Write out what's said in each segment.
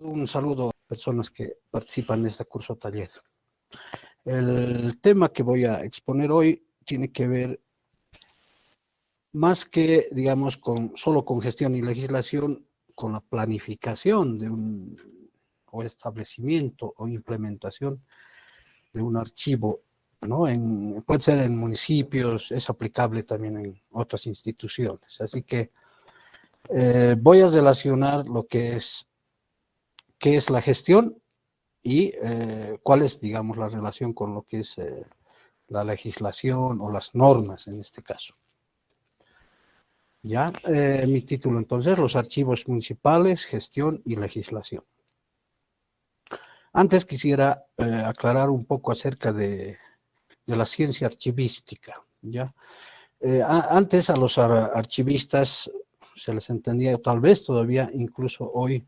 Un saludo a personas que participan en este curso taller. El tema que voy a exponer hoy tiene que ver más que, digamos, solo con gestión y legislación, con la planificación de o establecimiento o implementación de un archivo, ¿no? Puede ser en municipios, es aplicable también en otras instituciones. Así que voy a relacionar lo que es, qué es la gestión y cuál es, digamos, la relación con lo que es la legislación o las normas en este caso. Ya, mi título entonces, los archivos municipales, gestión y legislación. Antes quisiera aclarar un poco acerca de la ciencia archivística, ¿ya? Antes a los archivistas se les entendía, tal vez todavía, incluso hoy,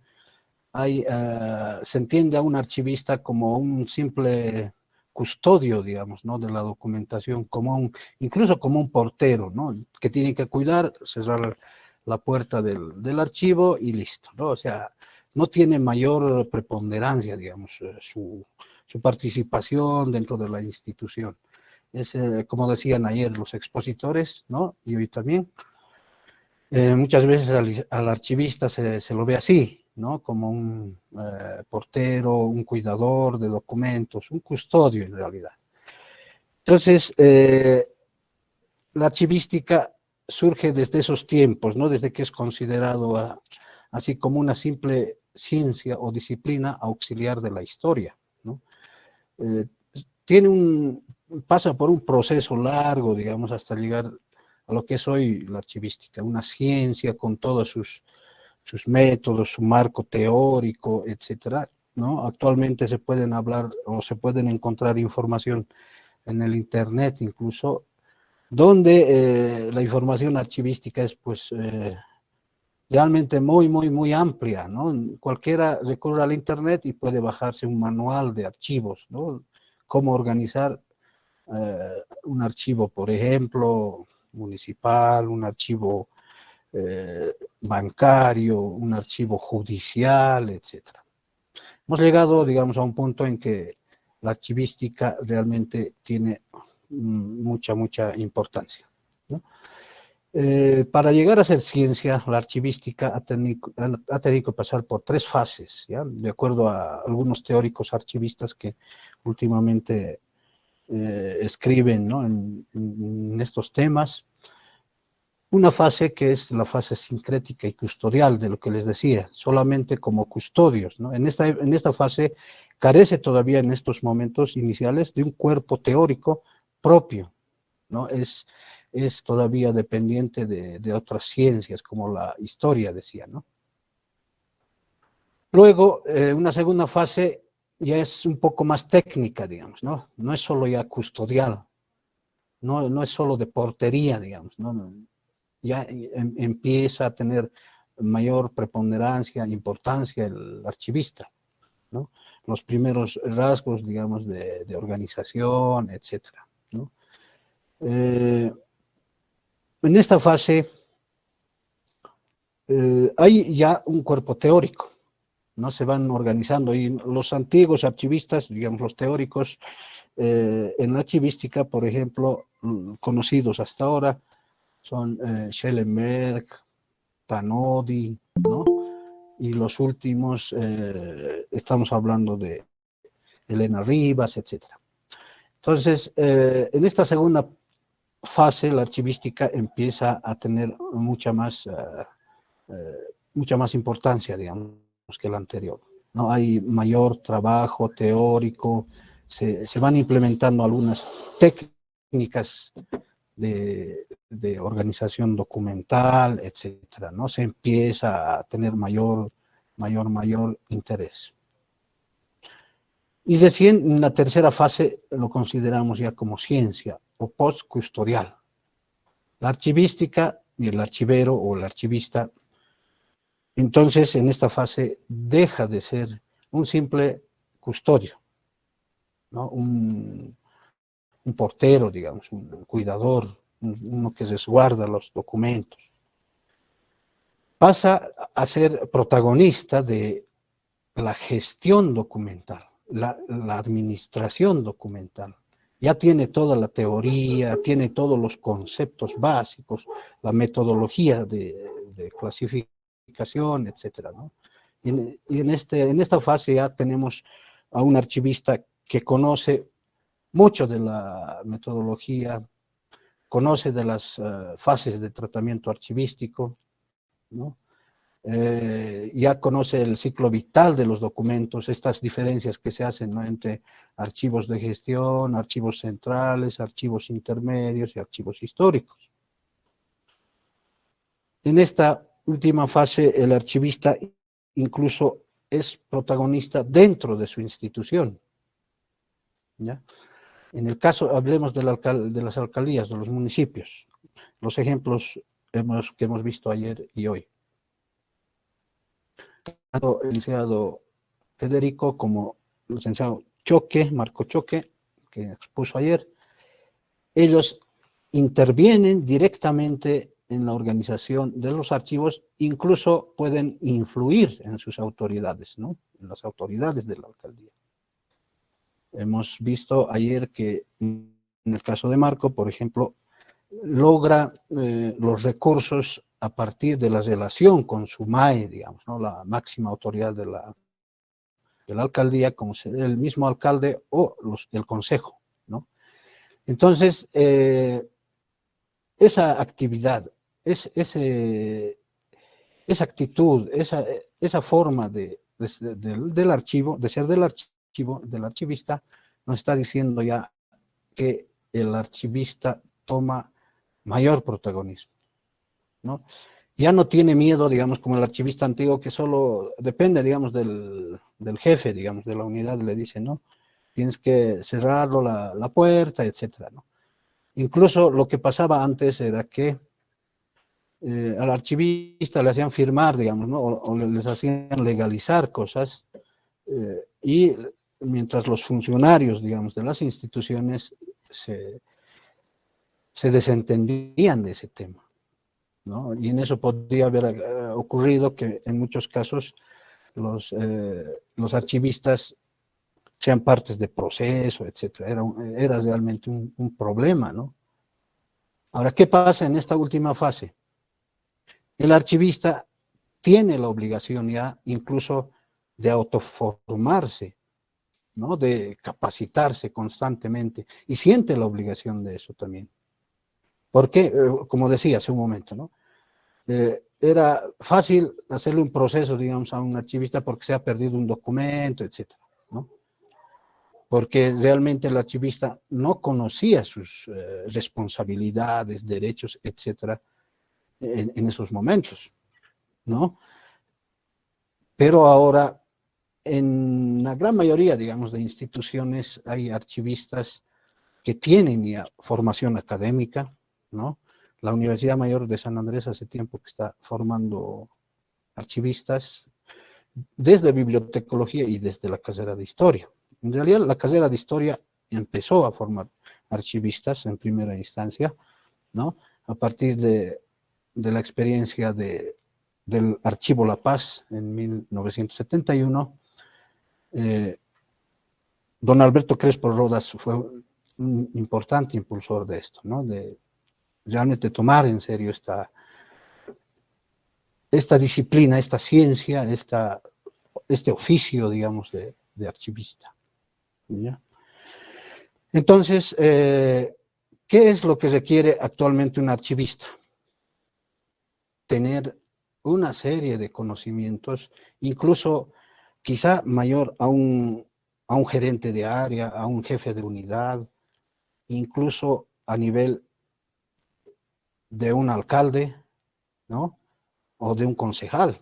se entiende a un archivista como un simple custodio, digamos, ¿no? De la documentación, incluso como un portero, ¿no? Que tiene que cuidar, cerrar la puerta del archivo y listo, ¿no? O sea, no tiene mayor preponderancia, digamos, su participación dentro de la institución. Es, como decían ayer los expositores, ¿no? Y hoy también, muchas veces al archivista se lo ve así, ¿no? Como un portero, un cuidador de documentos, un custodio en realidad. Entonces, la archivística surge desde esos tiempos, ¿no? Desde que es considerado así como una simple ciencia o disciplina auxiliar de la historia, ¿no? Pasa por un proceso largo, digamos, hasta llegar a lo que es hoy la archivística, una ciencia con todos sus métodos, su marco teórico, etcétera, ¿no? Actualmente se pueden hablar o se pueden encontrar información en el internet incluso, donde la información archivística es pues realmente muy amplia, ¿no? Cualquiera recurre al internet y puede bajarse un manual de archivos, ¿no? Cómo organizar un archivo, por ejemplo, municipal, un archivo bancario, un archivo judicial, etcétera. Hemos llegado, digamos, a un punto en que la archivística realmente tiene mucha importancia, ¿no? Para llegar a ser ciencia, la archivística ha tenido que pasar por 3 fases, ¿ya? De acuerdo a algunos teóricos archivistas que últimamente escriben, ¿no? en estos temas. Una fase que es la fase sincrética y custodial, de lo que les decía, solamente como custodios, ¿no? En esta fase carece todavía en estos momentos iniciales de un cuerpo teórico propio, ¿no? Es todavía dependiente de otras ciencias, como la historia, decía, ¿no? Luego, una segunda fase ya es un poco más técnica, digamos, ¿no? No es solo ya custodial, no es solo de portería, digamos, ¿no? Ya empieza a tener mayor preponderancia, importancia el archivista, ¿no? Los primeros rasgos, digamos, de organización, etcétera, ¿no? En esta fase hay ya un cuerpo teórico, ¿no? Se van organizando y los antiguos archivistas, digamos, los teóricos, en la archivística, por ejemplo, conocidos hasta ahora, son Schellenberg, Tanodi, ¿no? Y los últimos, estamos hablando de Elena Rivas, etc. Entonces, en esta segunda fase, la archivística empieza a tener mucha más importancia, digamos, que la anterior, ¿no? Hay mayor trabajo teórico, se van implementando algunas técnicas de organización documental, etcétera, ¿no? Se empieza a tener mayor interés. Y recién en la tercera fase lo consideramos ya como ciencia o postcustodial. La archivística y el archivero o el archivista, entonces en esta fase deja de ser un simple custodio, ¿no? Un portero, digamos, un cuidador, uno que resguarda los documentos. Pasa a ser protagonista de la gestión documental, la administración documental. Ya tiene toda la teoría, tiene todos los conceptos básicos, la metodología de clasificación, etcétera, ¿no? Y en esta fase ya tenemos a un archivista que conoce mucho de la metodología, conoce de las fases de tratamiento archivístico, ¿no? Ya conoce el ciclo vital de los documentos, estas diferencias que se hacen, ¿no?, entre archivos de gestión, archivos centrales, archivos intermedios y archivos históricos. En esta última fase, el archivista incluso es protagonista dentro de su institución, ¿ya? En el caso, hablemos de las alcaldías, de los municipios, los ejemplos que hemos visto ayer y hoy. Tanto el licenciado Federico como el licenciado Marco Choque, que expuso ayer, ellos intervienen directamente en la organización de los archivos, incluso pueden influir en sus autoridades, ¿no?, en las autoridades de la alcaldía. Hemos visto ayer que en el caso de Marco, por ejemplo, logra los recursos a partir de la relación con su MAE, digamos, ¿no?, la máxima autoridad de la alcaldía, como el mismo alcalde o el consejo, ¿no? Entonces, esa actividad, esa actitud, esa forma del archivo, de ser del archivista, nos está diciendo ya que el archivista toma mayor protagonismo, ¿no? Ya no tiene miedo, digamos, como el archivista antiguo, que solo depende, digamos, del jefe, digamos, de la unidad, le dice, ¿no?, tienes que cerrarlo la puerta, etcétera, ¿no? Incluso lo que pasaba antes era que al archivista le hacían firmar, digamos, ¿no?, o les hacían legalizar cosas, y mientras los funcionarios, digamos, de las instituciones se desentendían de ese tema, ¿no? Y en eso podría haber ocurrido que en muchos casos los archivistas sean partes de proceso, etcétera. Era realmente un problema, ¿no? Ahora, ¿qué pasa en esta última fase? El archivista tiene la obligación ya incluso de autoformarse, ¿no?, de capacitarse constantemente, y siente la obligación de eso también. Porque, como decía hace un momento, ¿no?, era fácil hacerle un proceso, digamos, a un archivista porque se ha perdido un documento, etcétera, ¿no? Porque realmente el archivista no conocía sus responsabilidades, derechos, etcétera, en esos momentos, ¿no? Pero ahora, en la gran mayoría, digamos, de instituciones hay archivistas que tienen ya formación académica, ¿no? La Universidad Mayor de San Andrés hace tiempo que está formando archivistas desde bibliotecología y desde la carrera de historia. En realidad, la carrera de historia empezó a formar archivistas en primera instancia, ¿no?, a partir de la experiencia del Archivo La Paz en 1971. Don Alberto Crespo Rodas fue un importante impulsor de esto, ¿no?, de realmente tomar en serio esta disciplina, esta ciencia, este oficio, digamos, de archivista, ¿ya? Entonces, ¿qué es lo que requiere actualmente un archivista? Tener una serie de conocimientos, incluso quizá mayor a un gerente de área, a un jefe de unidad, incluso a nivel de un alcalde, ¿no?, o de un concejal.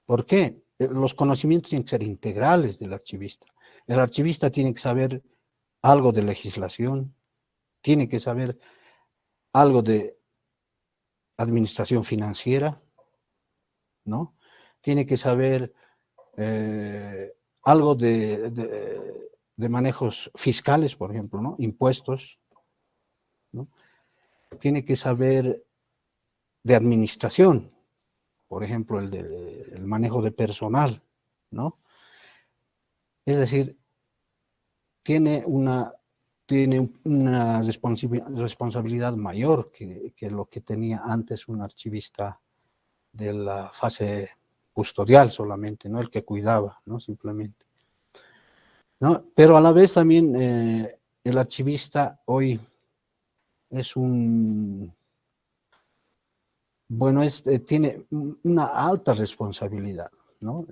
¿Por qué? Los conocimientos tienen que ser integrales del archivista. El archivista tiene que saber algo de legislación, tiene que saber algo de administración financiera, ¿no? Tiene que saber algo de manejos fiscales, por ejemplo, ¿no?, impuestos, ¿no? Tiene que saber de administración, por ejemplo, el manejo de personal, ¿no? Es decir, tiene una responsabilidad mayor que lo que tenía antes un archivista de la fase custodial solamente, ¿no? El que cuidaba, ¿no? Simplemente, ¿no? Pero a la vez también el archivista hoy es tiene una alta responsabilidad, ¿no?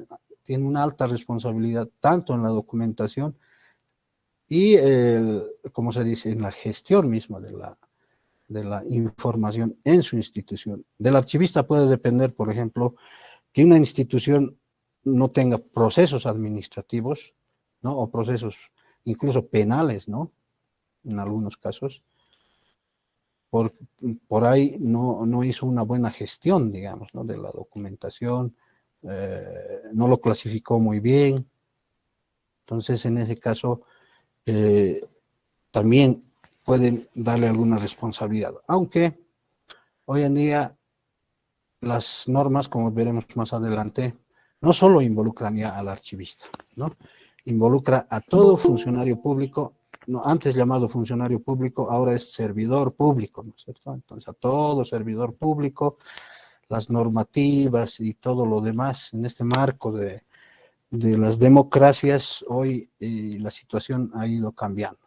Tiene una alta responsabilidad tanto en la documentación y, como se dice, en la gestión misma de la información en su institución. Del archivista puede depender, por ejemplo, que una institución no tenga procesos administrativos, ¿no? O procesos incluso penales, ¿no? En algunos casos. Por, por ahí no hizo una buena gestión, digamos, ¿no? De la documentación, no lo clasificó muy bien. Entonces, en ese caso, también pueden darle alguna responsabilidad. Aunque hoy en día las normas, como veremos más adelante, no solo involucran ya al archivista, ¿no? Involucra a todo funcionario público, no, antes llamado funcionario público, ahora es servidor público, ¿no es cierto? Entonces, a todo servidor público, las normativas y todo lo demás en este marco de las democracias, hoy la situación ha ido cambiando,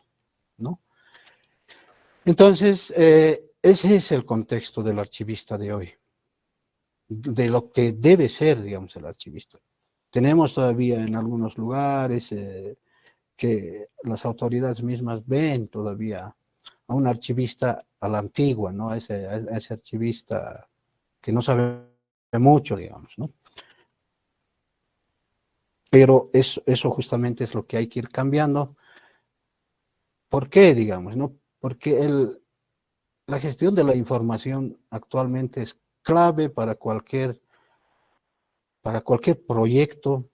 ¿no? Entonces, ese es el contexto del archivista de hoy, de lo que debe ser, digamos, el archivista. Tenemos todavía en algunos lugares que las autoridades mismas ven todavía a un archivista a la antigua, ¿no? A ese archivista que no sabe mucho, digamos, ¿no? Pero eso justamente es lo que hay que ir cambiando. ¿Por qué, digamos, no? Porque la gestión de la información actualmente es clave para cualquier proyecto,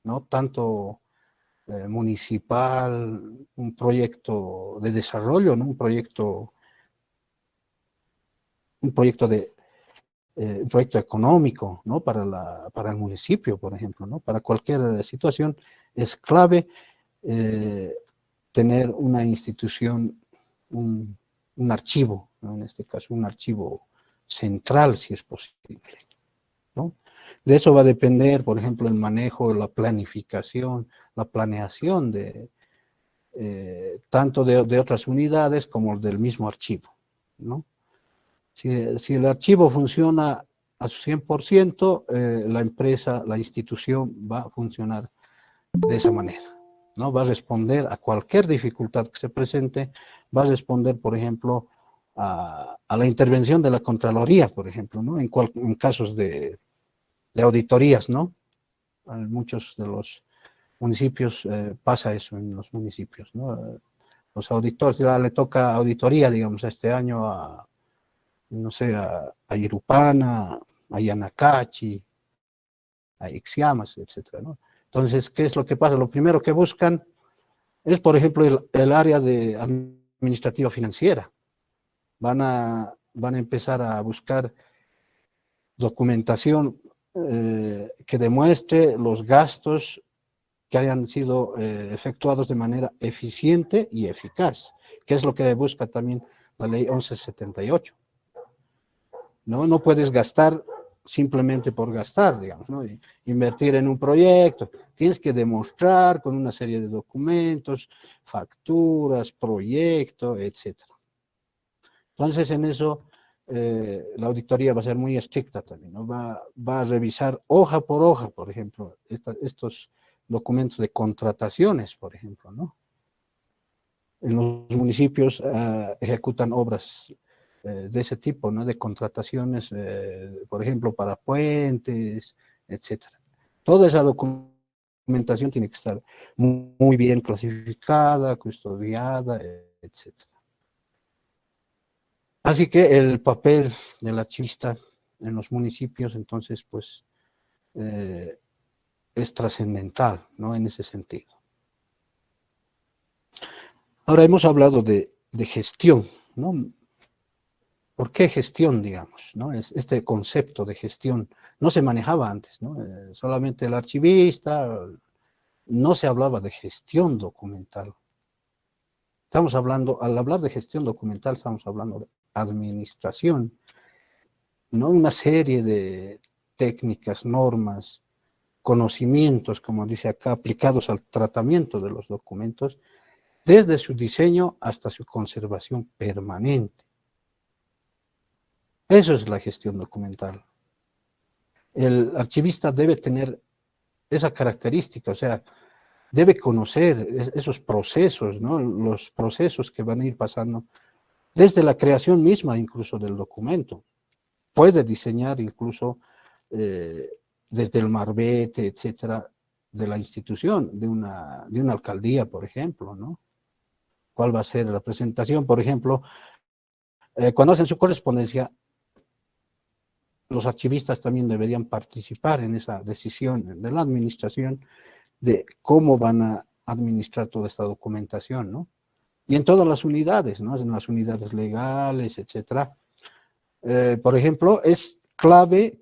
¿no? Tanto municipal, un proyecto de desarrollo, ¿no? Un proyecto económico, ¿no? Para el municipio, por ejemplo, ¿no? Para cualquier situación es clave eh, tener una institución, un archivo, ¿no? En este caso, un archivo central, si es posible, ¿no? De eso va a depender, por ejemplo, el manejo, la planificación, la planeación tanto de otras unidades como del mismo archivo, ¿no? Si el archivo funciona a su 100%, la empresa, la institución va a funcionar de esa manera, ¿no? Va a responder a cualquier dificultad que se presente, va a responder, por ejemplo, a la intervención de la Contraloría, por ejemplo, ¿no? En casos de auditorías, ¿no? En muchos de los municipios pasa eso en los municipios, ¿no? Los auditores, ya le toca auditoría, digamos, este año no sé, a Irupana, a Yanacachi, a Ixiamas, etcétera, ¿no? Entonces, ¿qué es lo que pasa? Lo primero que buscan es, por ejemplo, el área de administrativa financiera. Van a empezar a buscar documentación que demuestre los gastos que hayan sido efectuados de manera eficiente y eficaz, que es lo que busca también la ley 1178. No puedes gastar simplemente por gastar, digamos, ¿no? Invertir en un proyecto, tienes que demostrar con una serie de documentos, facturas, proyecto, etcétera. Entonces, en eso, la auditoría va a ser muy estricta también, ¿no? Va a revisar hoja por hoja, por ejemplo, estos documentos de contrataciones, por ejemplo, ¿no? En los municipios ejecutan obras de ese tipo, ¿no? De contrataciones, por ejemplo, para puentes, etcétera. Toda esa documentación tiene que estar muy bien clasificada, custodiada, etcétera. Así que el papel del archivista en los municipios, entonces, pues, es trascendental, ¿no? En ese sentido. Ahora hemos hablado de gestión, ¿no? ¿Por qué gestión, digamos? ¿No? Este concepto de gestión no se manejaba antes, ¿no? Solamente el archivista, no se hablaba de gestión documental. Estamos hablando, al hablar de gestión documental, estamos hablando de administración, no una serie de técnicas, normas, conocimientos, como dice acá, aplicados al tratamiento de los documentos, desde su diseño hasta su conservación permanente. Eso es la gestión documental. El archivista debe tener esa característica, o sea, debe conocer esos procesos, ¿no? Los procesos que van a ir pasando desde la creación misma incluso del documento. Puede diseñar incluso desde el marbete, etcétera, de la institución, de una alcaldía, por ejemplo, ¿no? ¿Cuál va a ser la presentación? Por ejemplo, cuando hacen su correspondencia, los archivistas también deberían participar en esa decisión de la administración de cómo van a administrar toda esta documentación, ¿no? Y en todas las unidades, ¿no? En las unidades legales, etcétera. Por ejemplo, es clave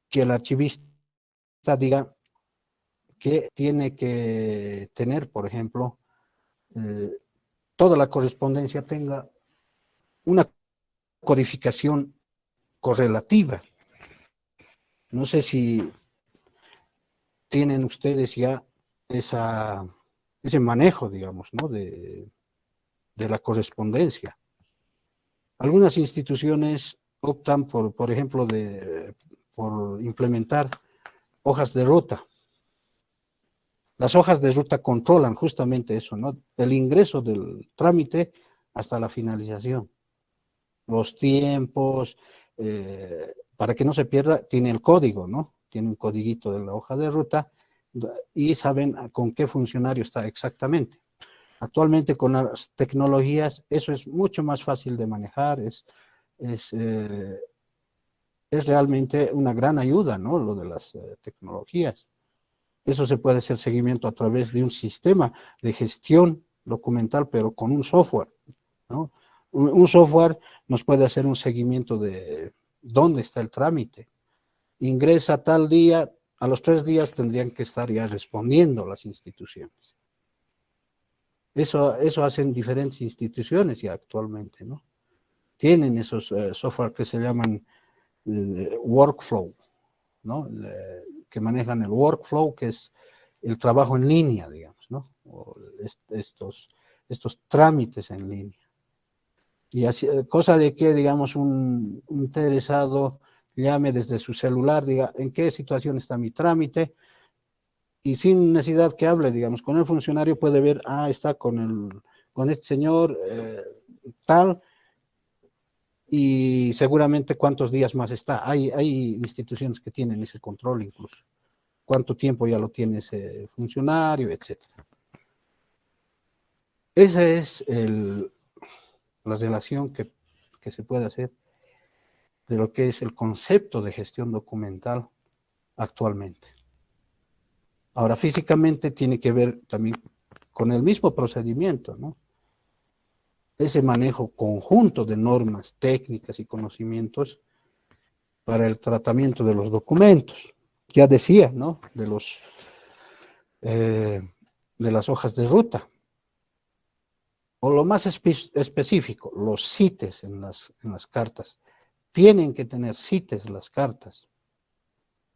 que el archivista diga que tiene que tener, por ejemplo, toda la correspondencia tenga una codificación correlativa. No sé si tienen ustedes ya ese manejo, digamos, ¿no? de la correspondencia. Algunas instituciones optan por ejemplo, por implementar hojas de ruta. Las hojas de ruta controlan justamente eso, ¿no? El ingreso del trámite hasta la finalización. Los tiempos, para que no se pierda, tiene el código, ¿no? Tiene un codiguito de la hoja de ruta y saben con qué funcionario está exactamente. Actualmente con las tecnologías eso es mucho más fácil de manejar, es realmente una gran ayuda, ¿no? Lo de las tecnologías. Eso se puede hacer seguimiento a través de un sistema de gestión documental, pero con un software, ¿no? Un software nos puede hacer un seguimiento de dónde está el trámite. Ingresa tal día, a los 3 días tendrían que estar ya respondiendo las instituciones. Eso hacen diferentes instituciones ya actualmente, ¿no? Tienen esos software que se llaman workflow, ¿no? Que manejan el workflow, que es el trabajo en línea, digamos, ¿no? O estos trámites en línea. Y así, cosa de que, digamos, un interesado llame desde su celular, diga, ¿en qué situación está mi trámite? Y sin necesidad que hable, digamos, con el funcionario puede ver, está con este señor tal, y seguramente cuántos días más está. Hay instituciones que tienen ese control incluso. Cuánto tiempo ya lo tiene ese funcionario, etcétera. Esa es la relación que se puede hacer de lo que es el concepto de gestión documental actualmente. Ahora, físicamente tiene que ver también con el mismo procedimiento, ¿no? Ese manejo conjunto de normas, técnicas y conocimientos para el tratamiento de los documentos. Ya decía, ¿no? De las hojas de ruta. O lo más específico, los CITES en las cartas. Tienen que tener CITES las cartas.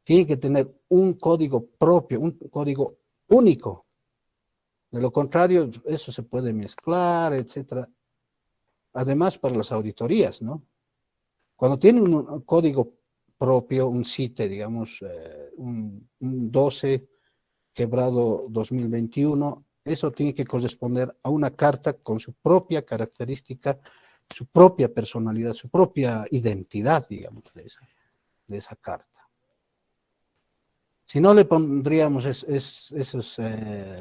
Tienen que tener un código propio, un código único. De lo contrario, eso se puede mezclar, etcétera. Además, para las auditorías, ¿no? Cuando tienen un código propio, un CITE, digamos, un 12 quebrado 2021, eso tiene que corresponder a una carta con su propia característica, su propia personalidad, su propia identidad, digamos, de esa carta. Si no le pondríamos esos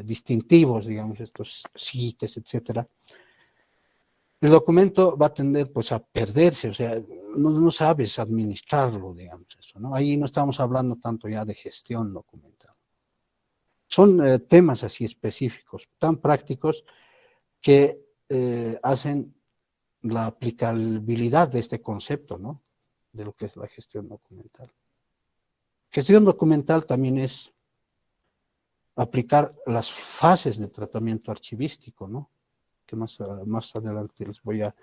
distintivos, digamos, estos CITES, etcétera, el documento va a tender pues a perderse, o sea, no sabes administrarlo, digamos eso, ¿no? Ahí no estamos hablando tanto ya de gestión documental. Son temas así específicos, tan prácticos, que hacen la aplicabilidad de este concepto, ¿no? De lo que es la gestión documental. Gestión documental también es aplicar las fases de tratamiento archivístico, ¿no? Que más adelante les voy a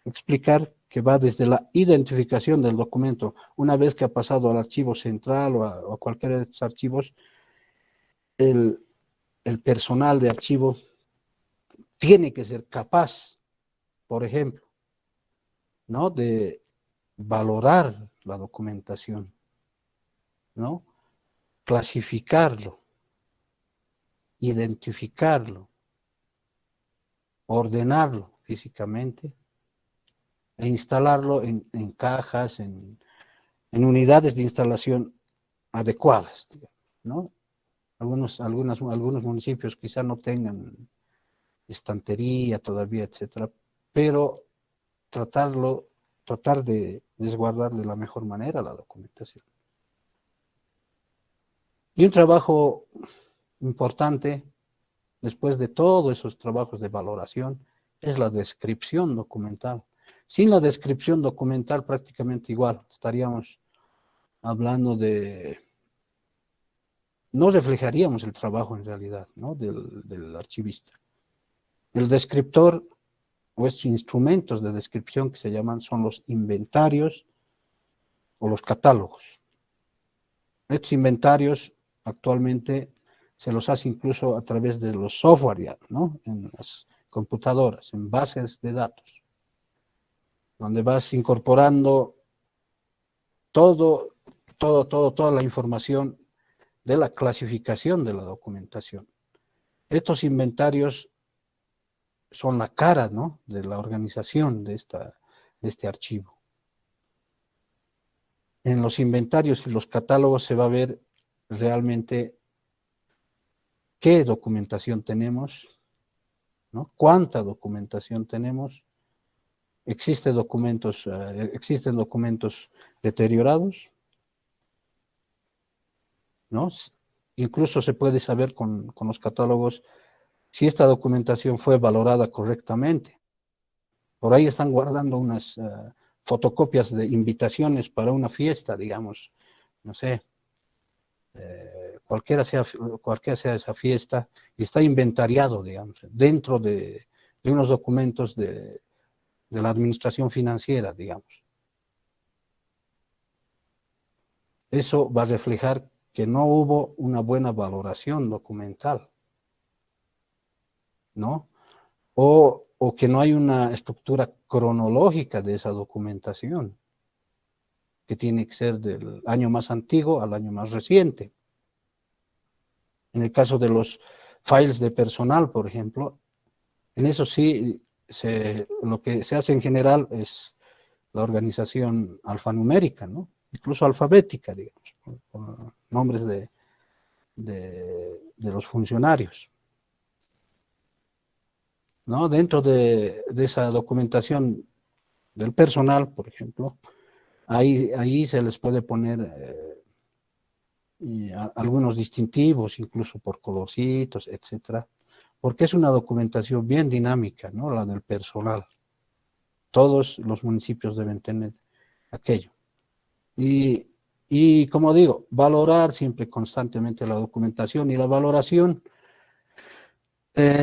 explicar, que va desde la identificación del documento. Una vez que ha pasado al archivo central o a cualquiera de estos archivos, el personal de archivo tiene que ser capaz, por ejemplo, ¿no? De valorar la documentación, ¿no? Clasificarlo, identificarlo, ordenarlo físicamente e instalarlo en cajas, en unidades de instalación adecuadas, ¿no? Algunos municipios quizá no tengan estantería todavía, etcétera, pero tratar de resguardar de la mejor manera la documentación. Y un trabajo importante, después de todos esos trabajos de valoración, es la descripción documental. Sin la descripción documental prácticamente igual, estaríamos hablando de... no reflejaríamos el trabajo en realidad, ¿no? del archivista. El descriptor o estos instrumentos de descripción que se llaman son los inventarios o los catálogos. Estos inventarios actualmente se los hace incluso a través de los software, ¿no? En las computadoras, en bases de datos, donde vas incorporando toda la información de la clasificación de la documentación. Estos inventarios son la cara, ¿no? De la organización de este archivo. En los inventarios y los catálogos se va a ver realmente qué documentación tenemos, ¿no? Cuánta documentación tenemos. Existen documentos deteriorados, ¿no? Incluso se puede saber con los catálogos si esta documentación fue valorada correctamente. Por ahí están guardando unas fotocopias de invitaciones para una fiesta, digamos, no sé, cualquiera sea esa fiesta, y está inventariado, digamos, dentro de unos documentos de la administración financiera, digamos. Eso va a reflejar que no hubo una buena valoración documental, ¿no? O que no hay una estructura cronológica de esa documentación, que tiene que ser del año más antiguo al año más reciente. En el caso de los files de personal, por ejemplo, en eso sí, lo que se hace en general es la organización alfanumérica, ¿no? Incluso alfabética, digamos, con nombres de los funcionarios, ¿no? Dentro de esa documentación del personal, por ejemplo, ahí se les puede poner algunos distintivos, incluso por colorcitos, etcétera, porque es una documentación bien dinámica, ¿no? La del personal. Todos los municipios deben tener aquello. Y como digo, valorar siempre constantemente la documentación, y la valoración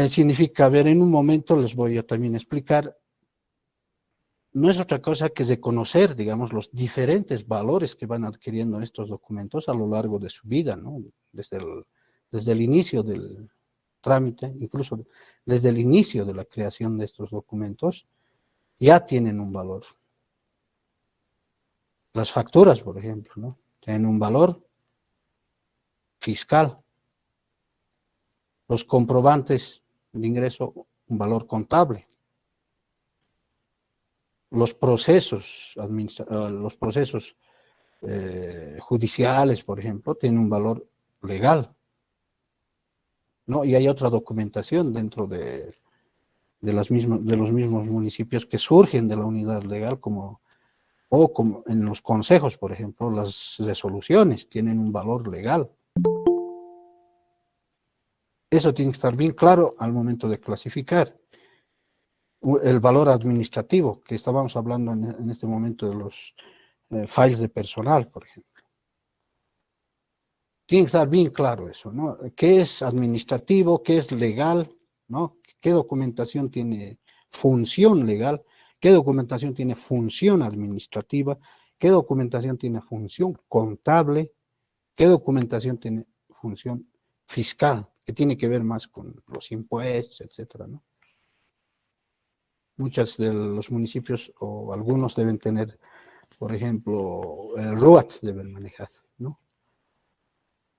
significa, a ver, en un momento les voy a también explicar, no es otra cosa que reconocer, digamos, los diferentes valores que van adquiriendo estos documentos a lo largo de su vida, ¿no? Desde el inicio del trámite, incluso desde el inicio de la creación de estos documentos, ya tienen un valor. Las facturas, por ejemplo, ¿no? Tienen un valor fiscal. Los comprobantes de ingreso, un valor contable. Los procesos judiciales, por ejemplo, tienen un valor legal, ¿no? Y hay otra documentación dentro de los mismos municipios que surgen de la unidad legal, como en los consejos, por ejemplo, las resoluciones tienen un valor legal. Eso tiene que estar bien claro al momento de clasificar. el valor administrativo, que estábamos hablando en este momento de los files de personal, por ejemplo. Tiene que estar bien claro eso, ¿no? ¿Qué es administrativo? ¿Qué es legal? ¿No? ¿Qué documentación tiene función legal? ¿Qué documentación tiene función administrativa? ¿Qué documentación tiene función contable? ¿Qué documentación tiene función fiscal? Que tiene que ver más con los impuestos, etcétera, ¿no? Muchos de los municipios o algunos deben tener, por ejemplo, el RUAT deben manejar, ¿no?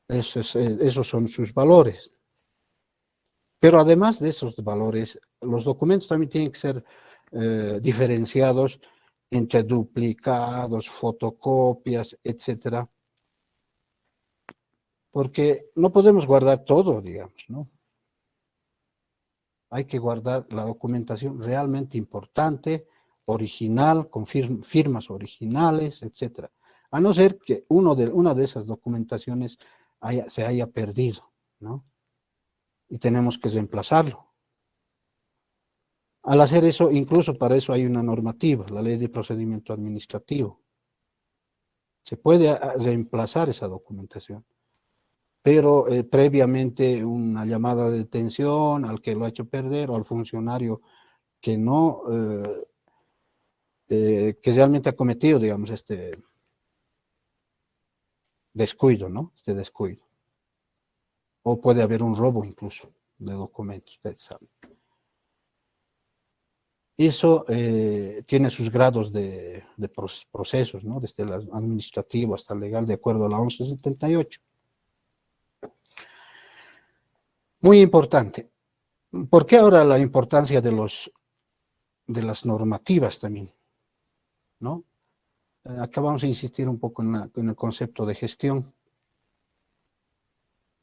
Esos son sus valores. Pero además de esos valores, los documentos también tienen que ser diferenciados entre duplicados, fotocopias, etcétera, porque no podemos guardar todo, digamos, ¿no? Hay que guardar la documentación realmente importante, original, con firmas originales, etcétera. A no ser que una de esas documentaciones se haya perdido, ¿no? Y tenemos que reemplazarlo. Al hacer eso, incluso para eso hay una normativa, la Ley de Procedimiento Administrativo. Se puede reemplazar esa documentación, pero previamente una llamada de detención al que lo ha hecho perder o al funcionario que no, que realmente ha cometido, digamos, este descuido, ¿no? Este descuido. O puede haber un robo incluso de documentos, ustedes saben. Eso tiene sus grados de procesos, ¿no? Desde el administrativo hasta el legal, de acuerdo a la 1178. Muy importante. ¿Por qué ahora la importancia de las normativas también? ¿No? Acá vamos a insistir un poco en el concepto de gestión.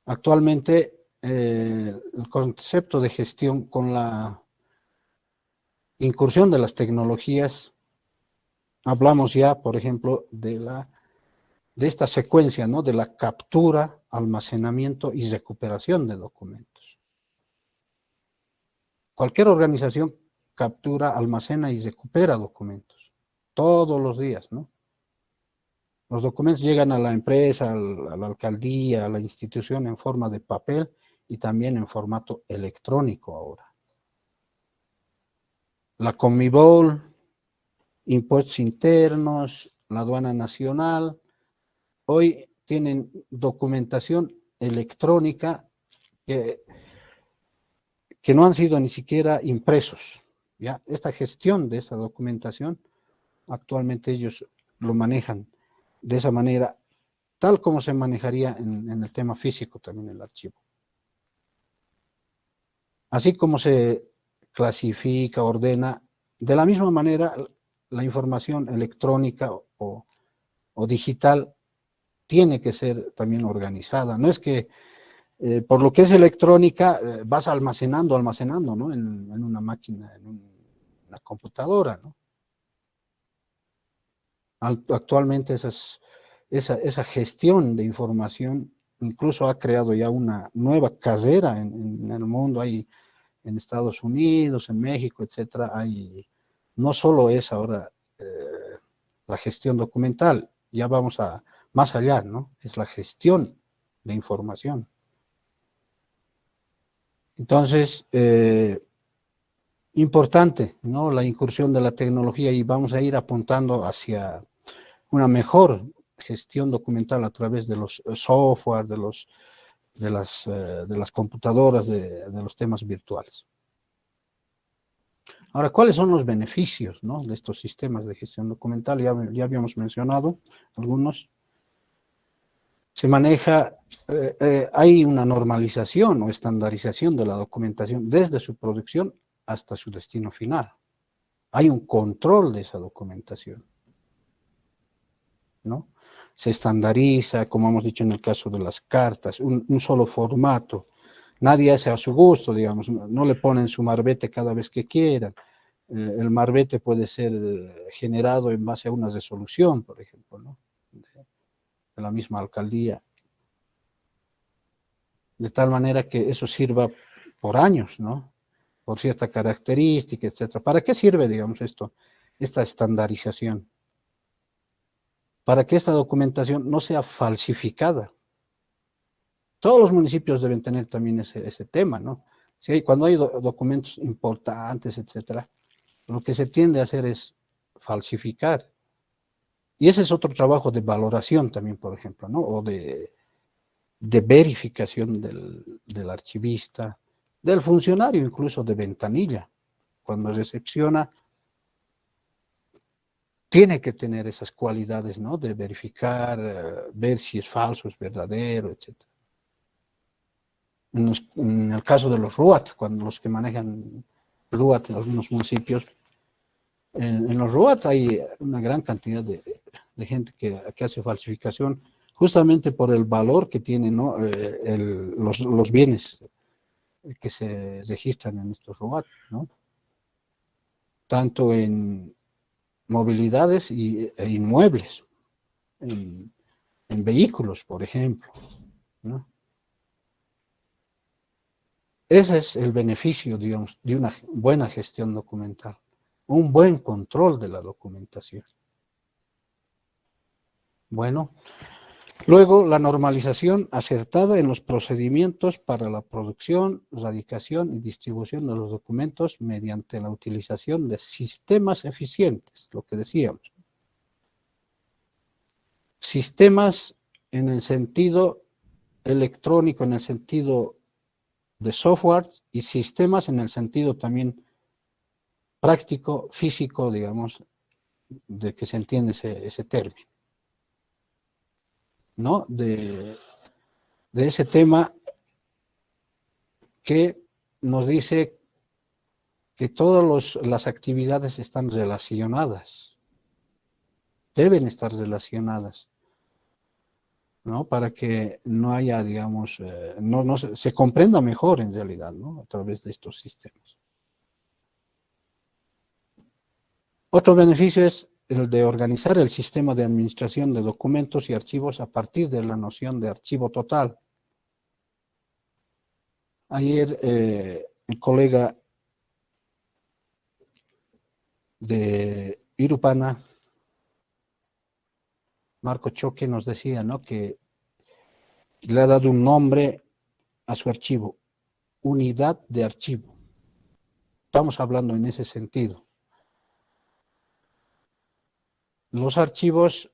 Actualmente, el concepto de gestión con la incursión de las tecnologías, hablamos ya, por ejemplo, de esta secuencia, ¿no? De la captura, almacenamiento y recuperación de documentos. Cualquier organización captura, almacena y recupera documentos todos los días, ¿no? Los documentos llegan a la empresa, a la alcaldía, a la institución en forma de papel y también en formato electrónico ahora. La Conmebol, impuestos internos, la aduana nacional, hoy tienen documentación electrónica que no han sido ni siquiera impresos. ¿Ya? Esta gestión de esa documentación, actualmente ellos lo manejan de esa manera, tal como se manejaría en el tema físico también el archivo. Así como se clasifica, ordena, de la misma manera la información electrónica o digital tiene que ser también organizada. No es que por lo que es electrónica vas almacenando, ¿no? En una máquina, en una computadora, ¿no? Actualmente esa gestión de información incluso ha creado ya una nueva carrera en el mundo. Hay en Estados Unidos, en México, etcétera. No solo es ahora la gestión documental, ya vamos a más allá, ¿no? Es la gestión de información. Entonces, importante, ¿no? La incursión de la tecnología, y vamos a ir apuntando hacia una mejor gestión documental a través de los software, de las computadoras, de los temas virtuales. Ahora, ¿cuáles son los beneficios, ¿no? De estos sistemas de gestión documental? Ya habíamos mencionado algunos. Se maneja, hay una normalización o estandarización de la documentación desde su producción hasta su destino final. Hay un control de esa documentación, ¿no? Se estandariza, como hemos dicho en el caso de las cartas, un solo formato. Nadie hace a su gusto, digamos, no le ponen su marbete cada vez que quieran. El marbete puede ser generado en base a una resolución, por ejemplo, ¿no? De la misma alcaldía. De tal manera que eso sirva por años, ¿no? por cierta característica, etcétera. ¿Para qué sirve, digamos, esta estandarización? Para que esta documentación no sea falsificada. Todos los municipios deben tener también ese tema, ¿no? Cuando hay documentos importantes, etcétera, lo que se tiende a hacer es falsificar. Y ese es otro trabajo de valoración también, por ejemplo, ¿no? O de verificación del archivista, del funcionario incluso de ventanilla. Cuando recepciona, tiene que tener esas cualidades, ¿no? De verificar, ver si es falso, es verdadero, etcétera. En el caso de los RUAT, cuando los que manejan RUAT en algunos municipios, en los RUAT hay una gran cantidad de gente que hace falsificación justamente por el valor que tienen, ¿no? Los bienes que se registran en estos RUAT, ¿no? Tanto en movilidades e inmuebles, en vehículos, por ejemplo, ¿no? Ese es el beneficio, digamos, de una buena gestión documental, un buen control de la documentación. Bueno, luego la normalización acertada en los procedimientos para la producción, radicación y distribución de los documentos mediante la utilización de sistemas eficientes, lo que decíamos. Sistemas en el sentido electrónico, en el sentido de software, y sistemas en el sentido también práctico, físico, digamos, de que se entiende ese término, ¿no? De ese tema que nos dice que todas las actividades están relacionadas, deben estar relacionadas, ¿no? Para que no haya, digamos, se comprenda mejor en realidad, ¿no? A través de estos sistemas. Otro beneficio es el de organizar el sistema de administración de documentos y archivos a partir de la noción de archivo total. Ayer el colega de Irupana, Marco Choque, nos decía, ¿no? Que le ha dado un nombre a su archivo, unidad de archivo. Estamos hablando en ese sentido. Los archivos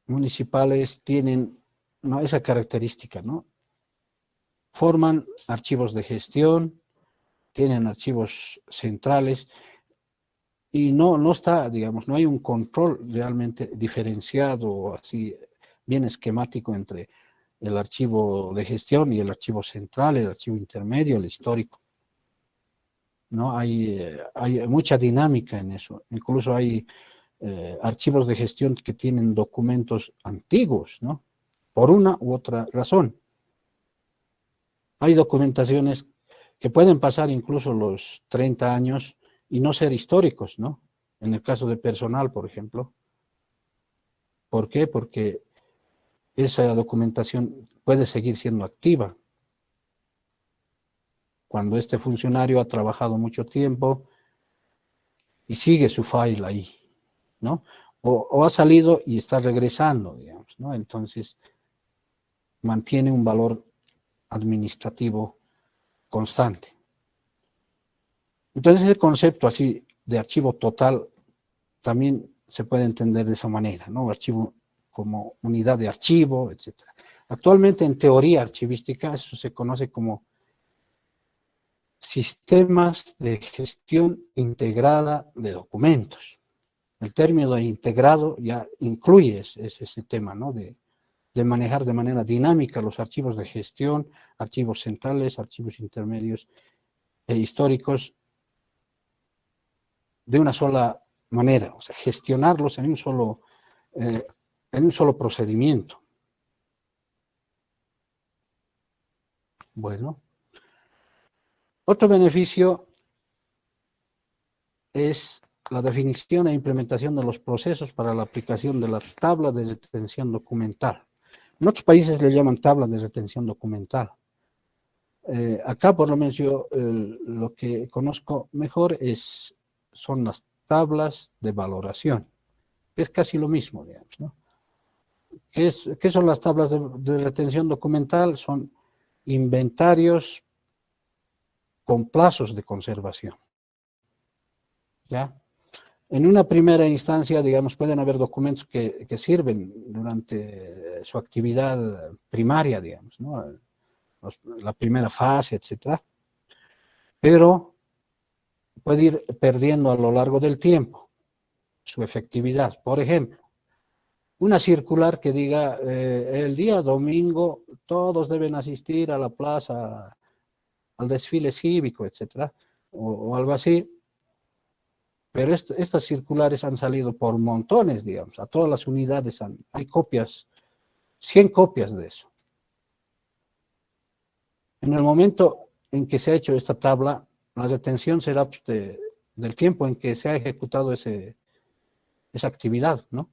municipales tienen, ¿no?, esa característica, ¿no? Forman archivos de gestión, tienen archivos centrales y no está, digamos, no hay un control realmente diferenciado, así bien esquemático entre el archivo de gestión y el archivo central, el archivo intermedio, el histórico. ¿No? Hay mucha dinámica en eso. Incluso hay archivos de gestión que tienen documentos antiguos, ¿no? Por una u otra razón. Hay documentaciones que pueden pasar incluso los 30 años y no ser históricos, ¿no? En el caso de personal, por ejemplo. ¿Por qué? Porque esa documentación puede seguir siendo activa. Cuando este funcionario ha trabajado mucho tiempo y sigue su file ahí, ¿no? O ha salido y está regresando, digamos, ¿no? Entonces, mantiene un valor administrativo constante. Entonces, ese concepto así de archivo total también se puede entender de esa manera, ¿no? Archivo como unidad de archivo, etc. Actualmente, en teoría archivística, eso se conoce como sistemas de gestión integrada de documentos. El término de integrado ya incluye ese tema, ¿no? De manejar de manera dinámica los archivos de gestión, archivos centrales, archivos intermedios e históricos de una sola manera, o sea, gestionarlos en un solo procedimiento. Bueno, otro beneficio es la definición e implementación de los procesos para la aplicación de la tabla de retención documental. En otros países le llaman tabla de retención documental. Acá por lo menos yo lo que conozco mejor son las tablas de valoración. Es casi lo mismo, digamos, ¿no? ¿Qué son las tablas de retención documental? Son inventarios con plazos de conservación, ¿ya? En una primera instancia, digamos, pueden haber documentos que sirven durante su actividad primaria, digamos, ¿no? La primera fase, etcétera, pero puede ir perdiendo a lo largo del tiempo su efectividad. Por ejemplo, una circular que diga el día domingo todos deben asistir a la plaza, al desfile cívico, etcétera, o algo así. Pero estas circulares han salido por montones, digamos, a todas las unidades hay copias, 100 copias de eso. En el momento en que se ha hecho esta tabla, la retención será del tiempo en que se ha ejecutado esa actividad, ¿no?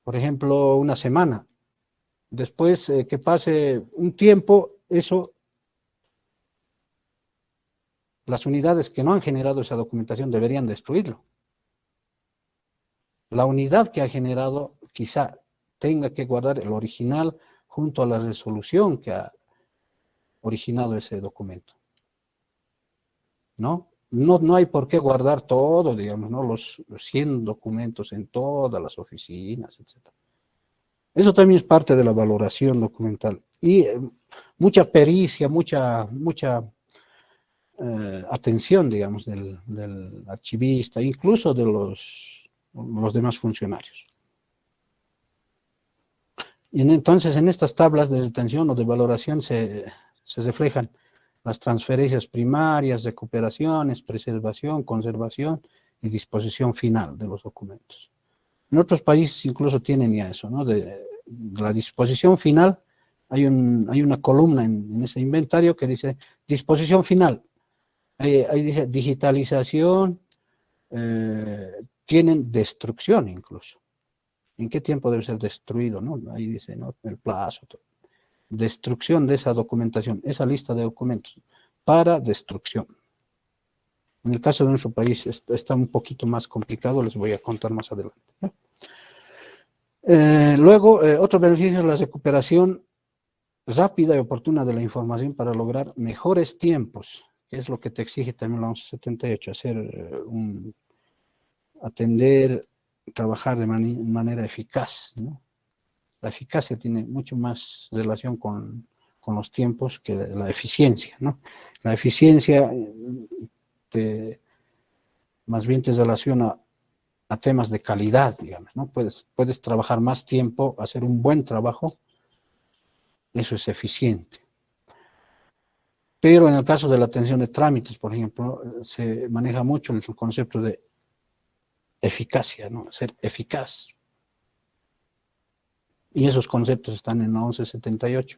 Por ejemplo, una semana. Después que pase un tiempo, las unidades que no han generado esa documentación deberían destruirlo. La unidad que ha generado quizá tenga que guardar el original junto a la resolución que ha originado ese documento, ¿no? No hay por qué guardar todo, digamos, ¿no? Los 100 documentos en todas las oficinas, etc. Eso también es parte de la valoración documental. Y mucha pericia, mucha atención, digamos, del archivista, incluso de los demás funcionarios. Y entonces en estas tablas de retención o de valoración se reflejan las transferencias primarias, recuperaciones, preservación, conservación y disposición final de los documentos. En otros países incluso tienen ya eso, ¿no? De la disposición final, hay una columna en ese inventario que dice disposición final. Ahí dice digitalización, tienen destrucción incluso. ¿En qué tiempo debe ser destruido? ¿No? Ahí dice, ¿no? El plazo. Todo. Destrucción de esa documentación, esa lista de documentos para destrucción. En el caso de nuestro país está un poquito más complicado, les voy a contar más adelante. Luego, otro beneficio es la recuperación rápida y oportuna de la información para lograr mejores tiempos, que es lo que te exige también la 1178, atender, trabajar de manera eficaz, ¿no? La eficacia tiene mucho más relación con los tiempos que la eficiencia, ¿no? La eficiencia más bien te relaciona a temas de calidad, digamos, ¿no? Puedes trabajar más tiempo, hacer un buen trabajo, eso es eficiente. Pero en el caso de la atención de trámites, por ejemplo, se maneja mucho el concepto de eficacia, ¿no? Ser eficaz. Y esos conceptos están en la 1178,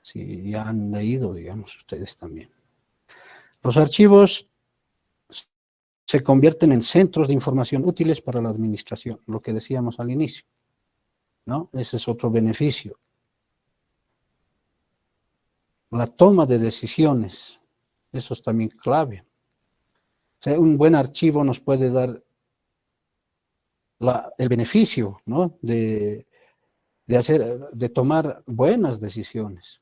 si ya han leído, digamos, ustedes también. Los archivos se convierten en centros de información útiles para la administración, lo que decíamos al inicio, ¿no? Ese es otro beneficio. La toma de decisiones, eso es también clave. O sea, un buen archivo nos puede dar el beneficio, ¿no? de tomar buenas decisiones,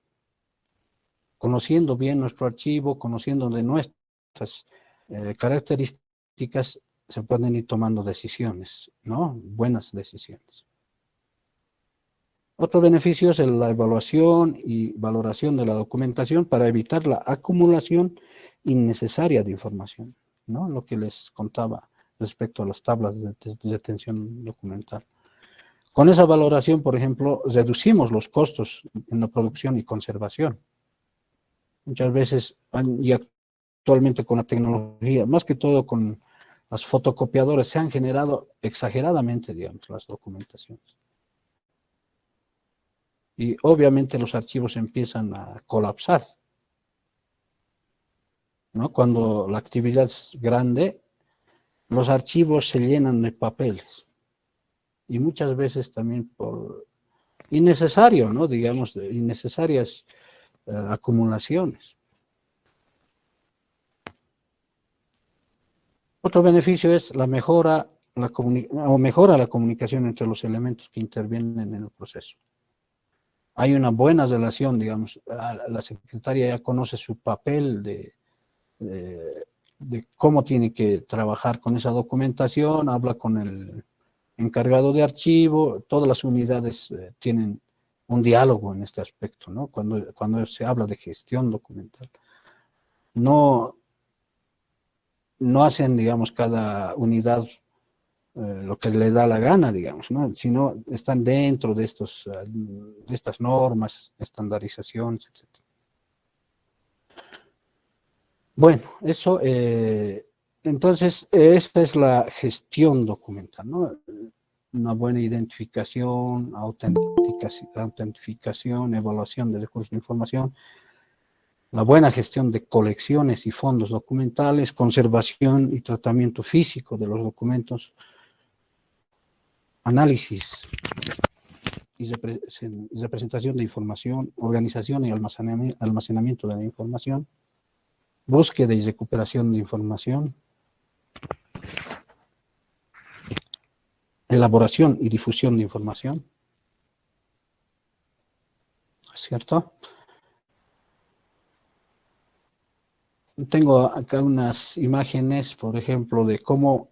conociendo bien nuestro archivo, conociendo de nuestras características, se pueden ir tomando decisiones, ¿no? Buenas decisiones. Otro beneficio es la evaluación y valoración de la documentación para evitar la acumulación innecesaria de información, ¿no? Lo que les contaba respecto a las tablas de retención documental. Con esa valoración, por ejemplo, reducimos los costos en la producción y conservación. Muchas veces, y actualmente con la tecnología, más que todo con las fotocopiadoras, se han generado exageradamente, digamos, las documentaciones. Y obviamente los archivos empiezan a colapsar, ¿no? Cuando la actividad es grande, los archivos se llenan de papeles. Y muchas veces también por innecesario, ¿no? Digamos, innecesarias acumulaciones. Otro beneficio es la mejora la comunicación entre los elementos que intervienen en el proceso. Hay una buena relación, digamos, la secretaria ya conoce su papel de cómo tiene que trabajar con esa documentación, habla con el encargado de archivo, todas las unidades tienen un diálogo en este aspecto, ¿no? Cuando se habla de gestión documental. No, no hacen, digamos, cada unidad lo que le da la gana, digamos, ¿no? Sino están dentro de estas normas, estandarizaciones, etc. Bueno, eso, entonces, esta es la gestión documental, ¿no? Una buena identificación, autentificación, evaluación de recursos de información, la buena gestión de colecciones y fondos documentales, conservación y tratamiento físico de los documentos, análisis y representación de información, organización y almacenamiento de la información, búsqueda y recuperación de información, elaboración y difusión de información, ¿cierto? Tengo acá unas imágenes, por ejemplo, de cómo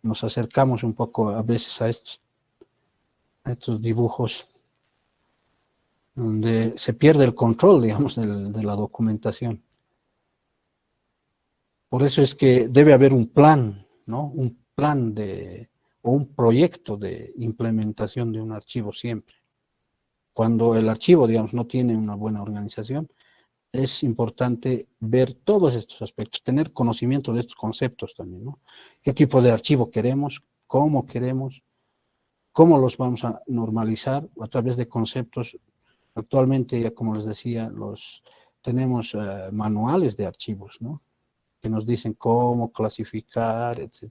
nos acercamos un poco a veces a estos dibujos, donde se pierde el control, digamos, de la documentación. Por eso es que debe haber un plan, ¿no? Un plan o un proyecto de implementación de un archivo siempre. Cuando el archivo, digamos, no tiene una buena organización, es importante ver todos estos aspectos, tener conocimiento de estos conceptos también, ¿no? ¿Qué tipo de archivo queremos? ¿Cómo queremos? ¿Cómo los vamos a normalizar? A través de conceptos. Actualmente, ya como les decía, tenemos manuales de archivos, ¿no? Que nos dicen cómo clasificar, etc.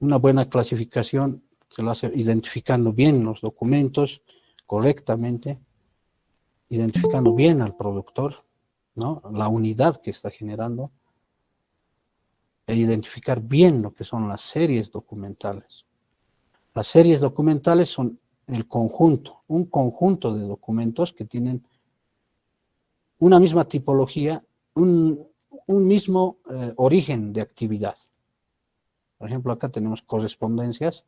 Una buena clasificación se lo hace identificando bien los documentos correctamente, identificando bien al productor, ¿no? La unidad que está generando, e identificar bien lo que son las series documentales. Las series documentales son un conjunto de documentos que tienen una misma tipología, un mismo origen de actividad. Por ejemplo, acá tenemos correspondencias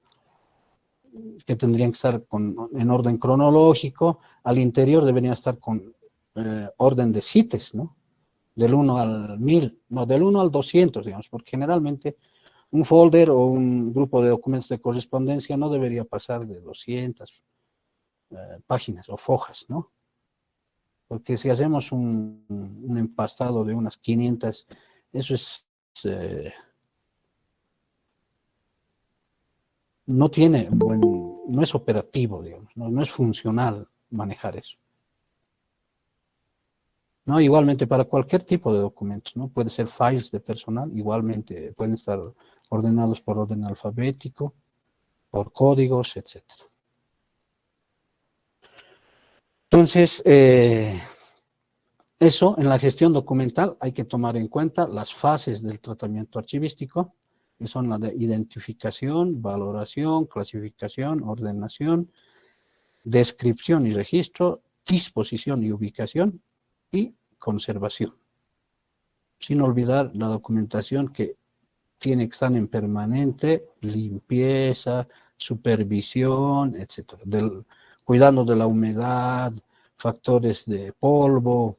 que tendrían que estar en orden cronológico, al interior deberían estar con orden de CITES, ¿no? Del 1 al 1000, no, del 1 al 200, digamos, porque generalmente un folder o un grupo de documentos de correspondencia no debería pasar de 200 páginas o fojas, ¿no? Porque si hacemos un empastado de unas 500, eso no es operativo, digamos, no es funcional manejar eso. ¿No? Igualmente para cualquier tipo de documentos, ¿no? Puede ser files de personal, igualmente pueden estar ordenados por orden alfabético, por códigos, etc. Entonces, eso en la gestión documental hay que tomar en cuenta las fases del tratamiento archivístico, que son la de identificación, valoración, clasificación, ordenación, descripción y registro, disposición y ubicación y conservación. Sin olvidar la documentación que tiene que estar en permanente limpieza, supervisión, etc. Cuidando de la humedad, factores de polvo.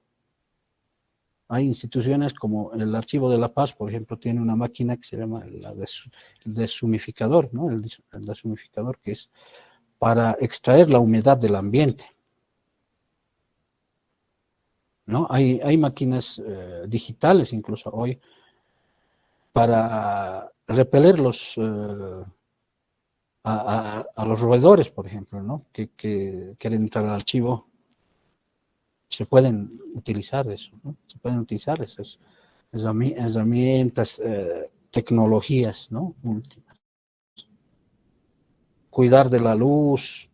Hay instituciones como el Archivo de la Paz, por ejemplo, tiene una máquina que se llama el deshumificador, ¿no? El deshumificador, que es para extraer la humedad del ambiente, ¿no? Hay máquinas digitales incluso hoy para repeler a los roedores, por ejemplo, ¿no? Que quieren entrar al archivo. Se pueden utilizar eso, ¿no? Se pueden utilizar esas herramientas, tecnologías, ¿no? Últimas. Cuidar de la luz,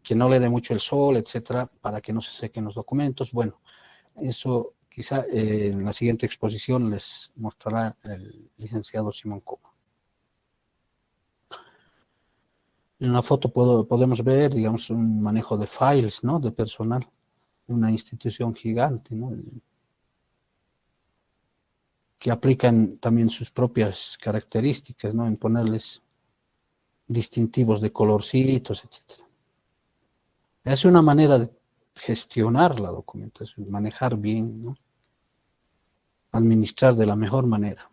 que no le dé mucho el sol, etcétera, para que no se sequen los documentos. Bueno, Eso quizá en la siguiente exposición les mostrará el licenciado Simón Coma. En la foto podemos ver, digamos, un manejo de files, ¿no? De personal, una institución gigante, ¿no? Que aplican también sus propias características, ¿no? En ponerles distintivos de colorcitos, etc. Es una manera de gestionar la documentación, manejar bien, ¿no? Administrar de la mejor manera.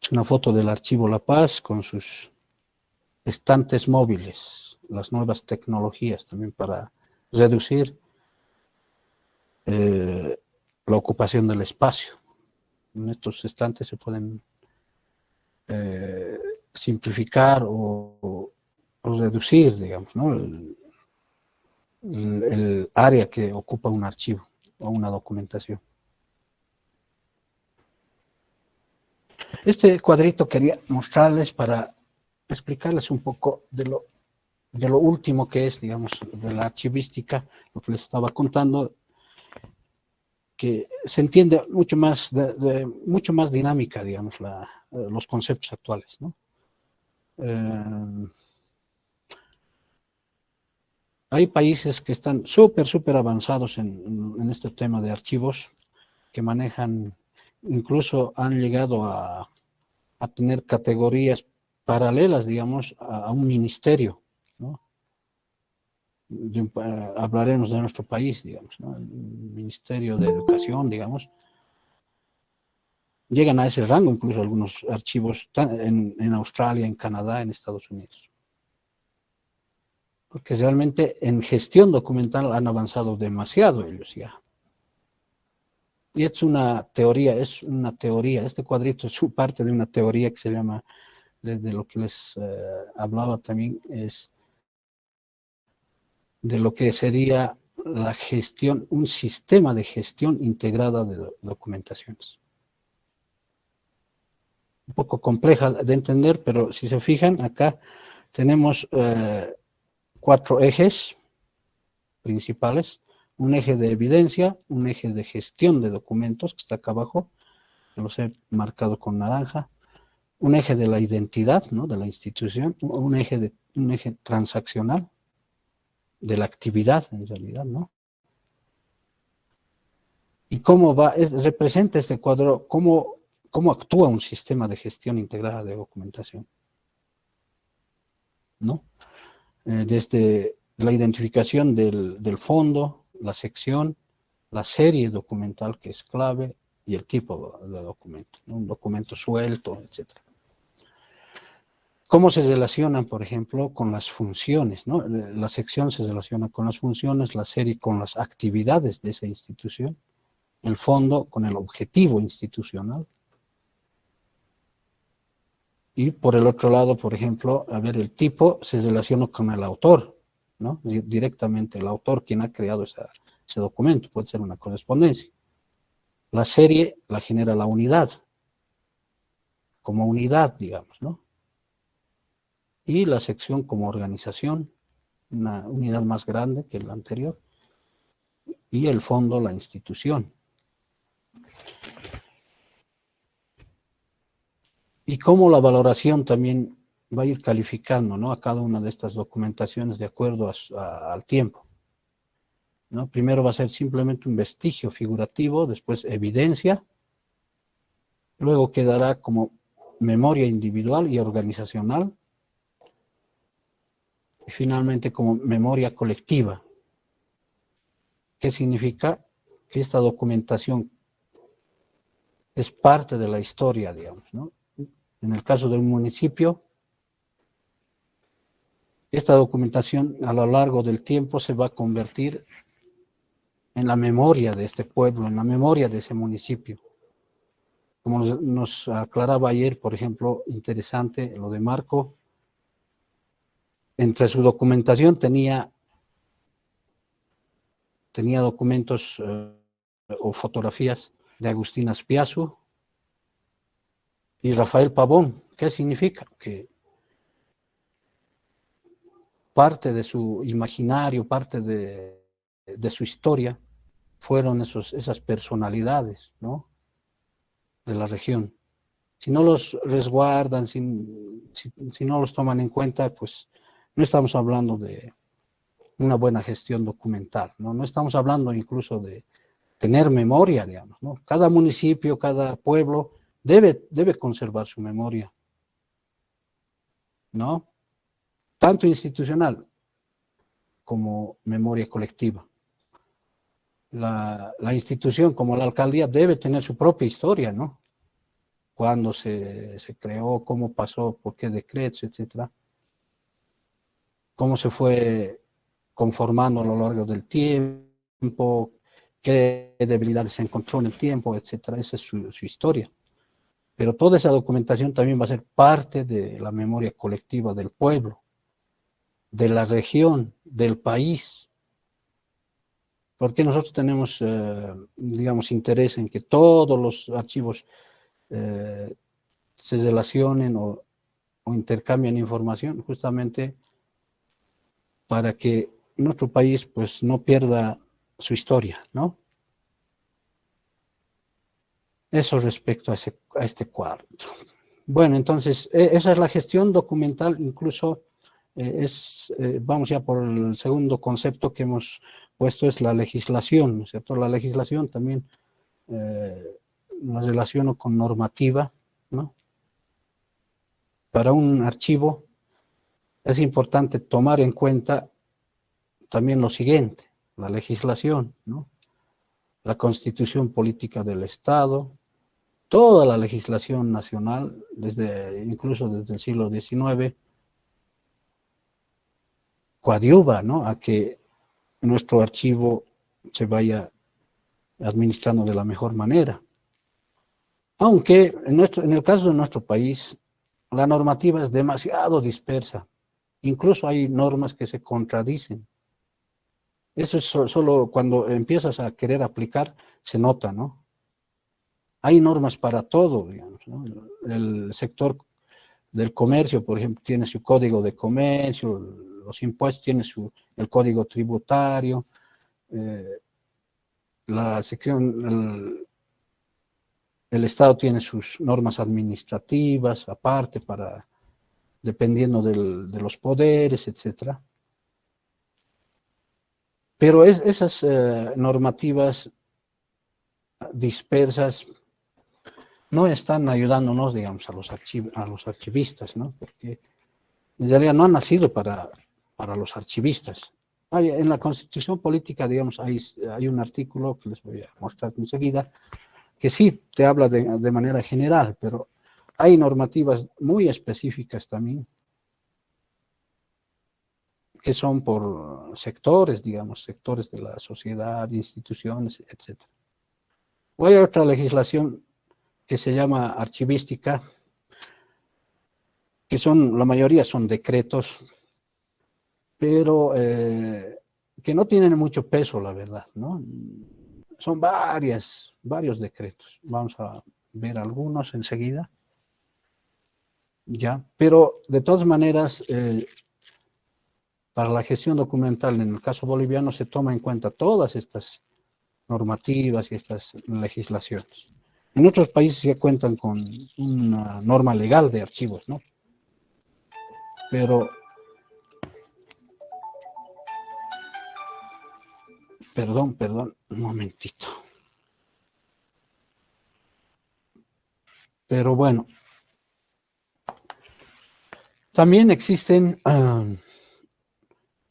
Es una foto del archivo La Paz con sus estantes móviles, las nuevas tecnologías también para reducir la ocupación del espacio. En estos estantes se pueden simplificar o reducir, digamos, ¿no? el área que ocupa un archivo o una documentación. Este cuadrito quería mostrarles para explicarles un poco de lo último que es, digamos, de la archivística, lo que les estaba contando, que se entiende mucho más, mucho más dinámica, digamos, los conceptos actuales, ¿no? Hay países que están súper avanzados en este tema de archivos, que manejan, incluso han llegado a tener categorías paralelas, digamos, a un ministerio, ¿no? Hablaremos de nuestro país, digamos, ¿no? El Ministerio de Educación, digamos. Llegan a ese rango incluso algunos archivos en Australia, en Canadá, en Estados Unidos. Porque realmente en gestión documental han avanzado demasiado ellos ya. Y es una teoría, este cuadrito es parte de una teoría que se llama, de lo que les hablaba también, es de lo que sería la gestión, un sistema de gestión integrada de documentaciones. Un poco compleja de entender, pero si se fijan, acá tenemos 4 ejes principales: un eje de evidencia, un eje de gestión de documentos, que está acá abajo, que los he marcado con naranja, un eje de la identidad, ¿no? De la institución, un eje transaccional, de la actividad en realidad, ¿no? ¿Y cómo representa este cuadro, cómo actúa un sistema de gestión integrada de documentación? ¿No? Desde la identificación del fondo, la sección, la serie documental, que es clave, y el tipo de documento, ¿no? Un documento suelto, etc. ¿Cómo se relacionan, por ejemplo, con las funciones, ¿no? La sección se relaciona con las funciones, la serie con las actividades de esa institución, el fondo con el objetivo institucional. Y por el otro lado, por ejemplo, a ver, el tipo se relaciona con el autor, ¿no? Directamente el autor, quien ha creado ese documento, puede ser una correspondencia. La serie la genera la unidad, como unidad, digamos, ¿no? Y la sección como organización, una unidad más grande que la anterior. Y el fondo, la institución. Y cómo la valoración también va a ir calificando, ¿no? A cada una de estas documentaciones de acuerdo al tiempo, ¿no? Primero va a ser simplemente un vestigio figurativo, después evidencia, luego quedará como memoria individual y organizacional, y finalmente como memoria colectiva. ¿Qué significa? Que esta documentación es parte de la historia, digamos, ¿no? En el caso de un municipio, esta documentación a lo largo del tiempo se va a convertir en la memoria de este pueblo, en la memoria de ese municipio. Como nos aclaraba ayer, por ejemplo, interesante lo de Marco, entre su documentación tenía documentos o fotografías de Agustín Azpiazu y Rafael Pavón. ¿Qué significa? Que parte de su imaginario, parte de su historia, fueron esas personalidades, ¿no?, de la región. Si no los resguardan, si no los toman en cuenta, pues no estamos hablando de una buena gestión documental, ¿no? No estamos hablando incluso de tener memoria, digamos, ¿no? Cada municipio, cada pueblo debe conservar su memoria, ¿no? Tanto institucional como memoria colectiva. La institución como la alcaldía debe tener su propia historia, ¿no? Cuándo se creó, cómo pasó, por qué decretos, etcétera. Cómo se fue conformando a lo largo del tiempo, qué debilidades se encontró en el tiempo, etcétera. Esa es su historia. Pero toda esa documentación también va a ser parte de la memoria colectiva del pueblo, de la región, del país. Porque nosotros tenemos, digamos, interés en que todos los archivos se relacionen o intercambien información, justamente para que nuestro país pues no pierda su historia, ¿no? Eso respecto a este cuadro. Bueno, entonces, esa es la gestión documental, incluso vamos ya por el segundo concepto que hemos puesto, es la legislación, ¿no es cierto? La legislación también la relaciono con normativa, ¿no? Para un archivo es importante tomar en cuenta también lo siguiente, la legislación, ¿no? La constitución política del Estado, toda la legislación nacional, incluso desde el siglo XIX, coadyuva, ¿no?, a que nuestro archivo se vaya administrando de la mejor manera. Aunque en el caso de nuestro país, la normativa es demasiado dispersa. Incluso hay normas que se contradicen. Eso es solo cuando empiezas a querer aplicar, se nota, ¿no? Hay normas para todo, digamos, ¿no? El sector del comercio, por ejemplo, tiene su código de comercio, los impuestos tienen el código tributario, la sección, el Estado tiene sus normas administrativas aparte dependiendo de los poderes, etcétera. Pero esas normativas dispersas no están ayudándonos, digamos, a los archivistas, ¿no? Porque en realidad no han nacido para los archivistas. En la Constitución Política, digamos, hay un artículo que les voy a mostrar enseguida, que sí te habla de manera general, pero hay normativas muy específicas también, que son por sectores, digamos, sectores de la sociedad, instituciones, etc. O hay otra legislación que se llama archivística, que la mayoría son decretos, pero que no tienen mucho peso, la verdad, ¿no? Son varios decretos. Vamos a ver algunos enseguida. Ya, pero de todas maneras, para la gestión documental, en el caso boliviano, se toma en cuenta todas estas normativas y estas legislaciones. En otros países ya cuentan con una norma legal de archivos, ¿no? Pero, perdón, un momentito. Pero bueno, también existen,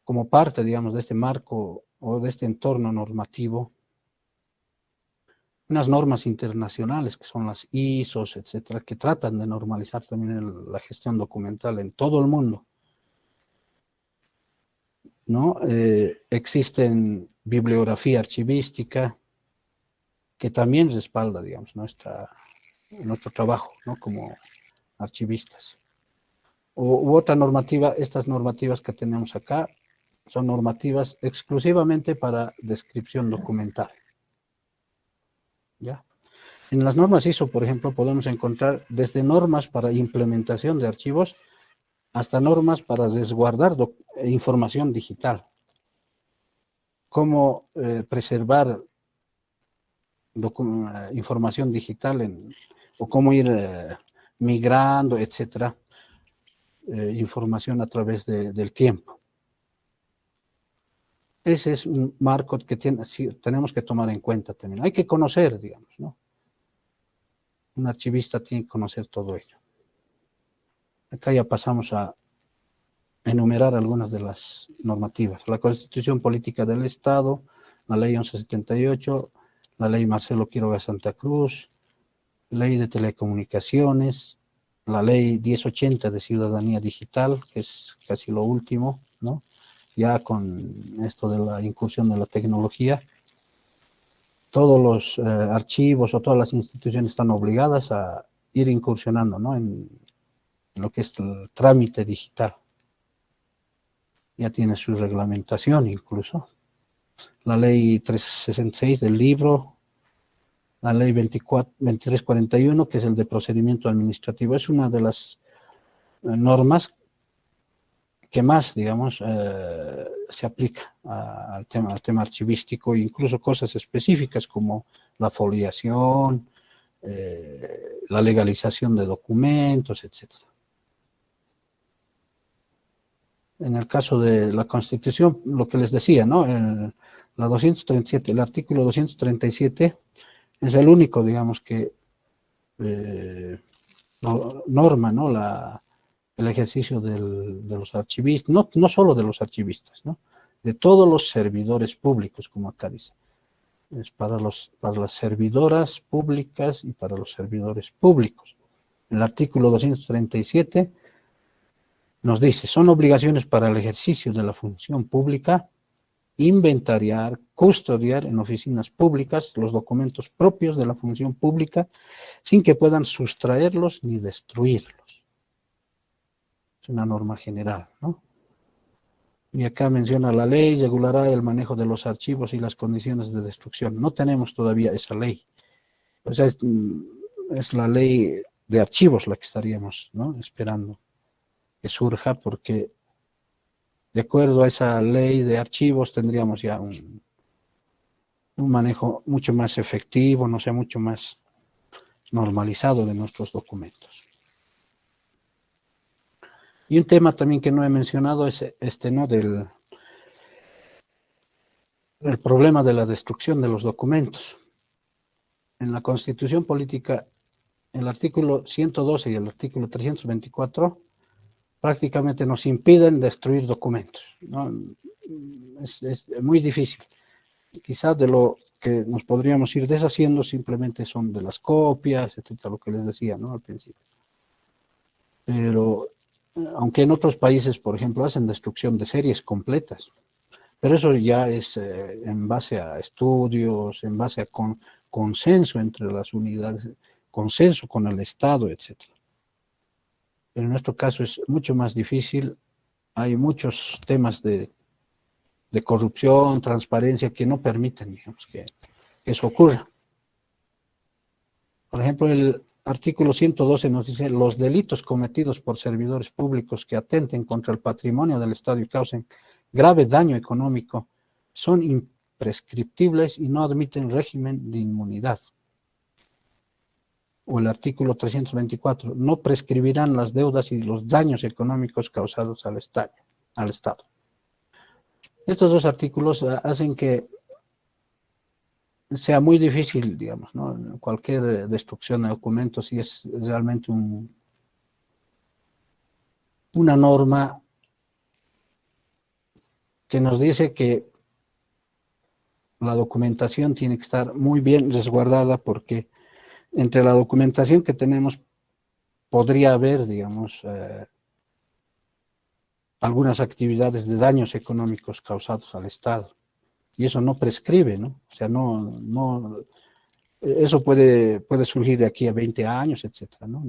como parte, digamos, de este marco o de este entorno normativo, unas normas internacionales que son las ISOs, etcétera, que tratan de normalizar también la gestión documental en todo el mundo, ¿no? Existen bibliografía archivística que también respalda, digamos, nuestro trabajo, ¿no?, como archivistas. U otra normativa, estas normativas que tenemos acá, son normativas exclusivamente para descripción documental. ¿Ya? En las normas ISO, por ejemplo, podemos encontrar desde normas para implementación de archivos hasta normas para resguardar información digital. Cómo preservar información digital o cómo ir migrando, etcétera, información a través del tiempo. Ese es un marco que tenemos que tomar en cuenta también. Hay que conocer, digamos, ¿no? Un archivista tiene que conocer todo ello. Acá ya pasamos a enumerar algunas de las normativas. La Constitución Política del Estado, la Ley 1178, la Ley Marcelo Quiroga Santa Cruz, Ley de Telecomunicaciones, la Ley 1080 de Ciudadanía Digital, que es casi lo último, ¿no? Ya con esto de la incursión de la tecnología, todos los archivos o todas las instituciones están obligadas a ir incursionando, ¿no? en lo que es el trámite digital. Ya tiene su reglamentación incluso. La ley 366 del libro, la ley 2341, que es el de procedimiento administrativo, es una de las normas que más, digamos, se aplica al tema archivístico, incluso cosas específicas como la foliación, la legalización de documentos, etc. En el caso de la Constitución, lo que les decía, ¿no? La 237, el artículo 237 es el único, digamos, que norma, ¿no? El ejercicio de los archivistas, no solo de los archivistas, ¿no? De todos los servidores públicos, como acá dice. Es para las servidoras públicas y para los servidores públicos. El artículo 237 nos dice, son obligaciones para el ejercicio de la función pública inventariar, custodiar en oficinas públicas los documentos propios de la función pública sin que puedan sustraerlos ni destruirlos. Es una norma general, ¿no? Y acá menciona la ley, regulará el manejo de los archivos y las condiciones de destrucción. No tenemos todavía esa ley. O sea, es la ley de archivos la que estaríamos, ¿no? Esperando que surja, porque de acuerdo a esa ley de archivos tendríamos ya un manejo mucho más efectivo, no sé, mucho más normalizado de nuestros documentos. Y un tema también que no he mencionado es ¿no? El problema de la destrucción de los documentos. En la Constitución Política, el artículo 112 y el artículo 324 prácticamente nos impiden destruir documentos, ¿no? Es muy difícil. Quizás de lo que nos podríamos ir deshaciendo simplemente son de las copias, etcétera, lo que les decía, ¿no? Al principio. Pero, aunque en otros países, por ejemplo, hacen destrucción de series completas, pero eso ya es en base a estudios, en base a consenso entre las unidades, consenso con el Estado, etcétera. Pero en nuestro caso es mucho más difícil. Hay muchos temas de corrupción, transparencia, que no permiten, digamos, que eso ocurra. Por ejemplo, el artículo 112 nos dice, los delitos cometidos por servidores públicos que atenten contra el patrimonio del Estado y causen grave daño económico son imprescriptibles y no admiten régimen de inmunidad. O el artículo 324, no prescribirán las deudas y los daños económicos causados al Estado. Estos dos artículos hacen que sea muy difícil, digamos, ¿no? Cualquier destrucción de documentos, si es realmente una norma que nos dice que la documentación tiene que estar muy bien resguardada, porque entre la documentación que tenemos podría haber, digamos, algunas actividades de daños económicos causados al Estado. Y eso no prescribe, ¿no? O sea, eso puede surgir de aquí a 20 años, etcétera, ¿no?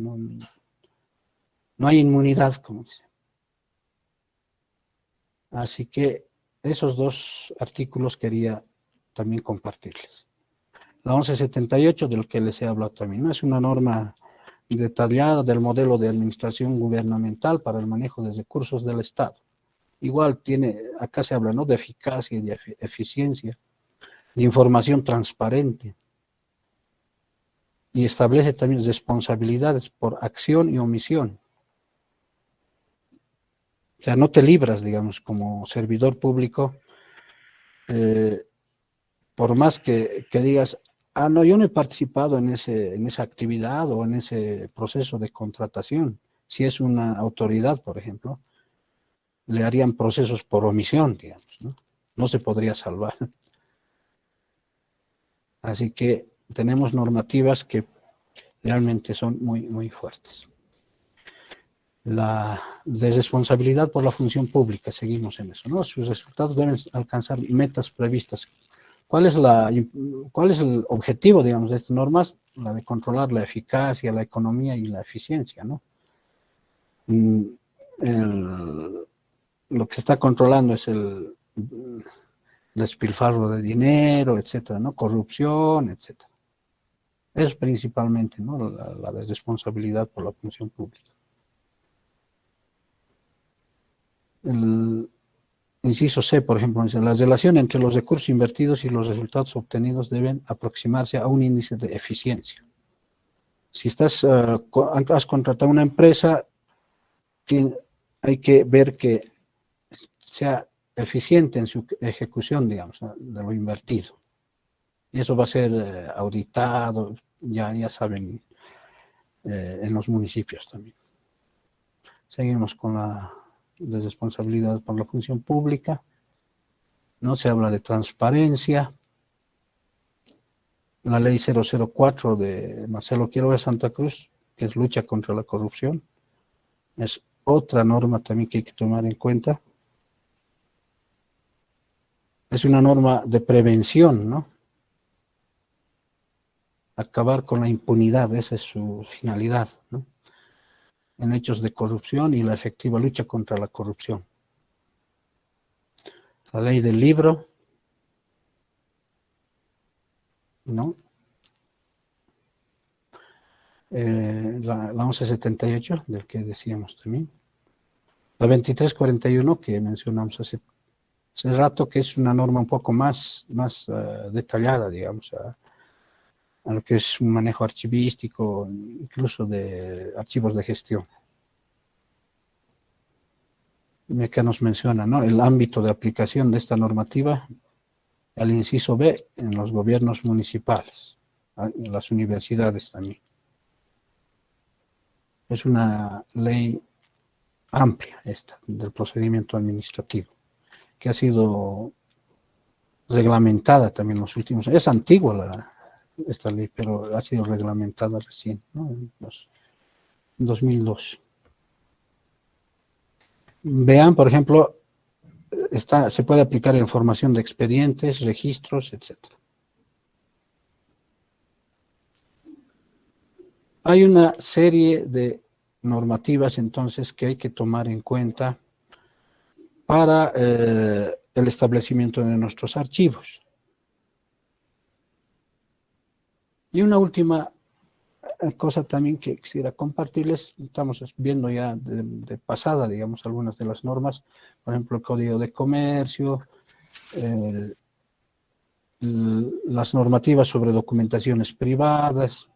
No hay inmunidad, como dice. Así que esos dos artículos quería también compartirles. La 1178, del que les he hablado también, ¿no? Es una norma detallada del modelo de administración gubernamental para el manejo de recursos del Estado. Igual acá se habla, ¿no? De eficacia y de eficiencia, de información transparente, y establece también responsabilidades por acción y omisión. O sea, no te libras, digamos, como servidor público, por más que digas, ah, no, yo no he participado en esa actividad o en ese proceso de contratación. Si es una autoridad, por ejemplo, le harían procesos por omisión, digamos, ¿no? No se podría salvar. Así que tenemos normativas que realmente son muy, muy fuertes. La de responsabilidad por la función pública, seguimos en eso, ¿no? Sus resultados deben alcanzar metas previstas. ¿Cuál es el objetivo, digamos, de estas normas? La de controlar la eficacia, la economía y la eficiencia, ¿no? Lo que se está controlando es el despilfarro de dinero, etcétera, ¿no? Corrupción, etcétera. Es principalmente, ¿no? La de responsabilidad por la función pública. El inciso C, por ejemplo, dice, la relación entre los recursos invertidos y los resultados obtenidos deben aproximarse a un índice de eficiencia. Si has contratado una empresa, hay que ver que sea eficiente en su ejecución, digamos, de lo invertido. Y eso va a ser auditado, ya saben, en los municipios también. Seguimos con la de responsabilidad por la función pública. No se habla de transparencia. La ley 004 de Marcelo Quiroga Santa Cruz, que es lucha contra la corrupción, es otra norma también que hay que tomar en cuenta. Es una norma de prevención, ¿no? Acabar con la impunidad, esa es su finalidad, ¿no? En hechos de corrupción y la efectiva lucha contra la corrupción. La ley del libro, ¿no? La 1178, del que decíamos también. La 2341, que mencionamos hace rato, que es una norma un poco más detallada, digamos, a lo que es un manejo archivístico, incluso de archivos de gestión. Y acá nos menciona, ¿no?, el ámbito de aplicación de esta normativa, al inciso B, en los gobiernos municipales, en las universidades también. Es una ley amplia esta, del procedimiento administrativo, que ha sido reglamentada también en los últimos años. Es antigua esta ley, pero ha sido reglamentada recién, ¿no?, en 2002. Vean, por ejemplo, se puede aplicar en formación de expedientes, registros, etc. Hay una serie de normativas, entonces, que hay que tomar en cuenta para el establecimiento de nuestros archivos. Y una última cosa también que quisiera compartirles, estamos viendo ya de pasada, digamos, algunas de las normas, por ejemplo, el Código de Comercio, las normativas sobre documentaciones privadas,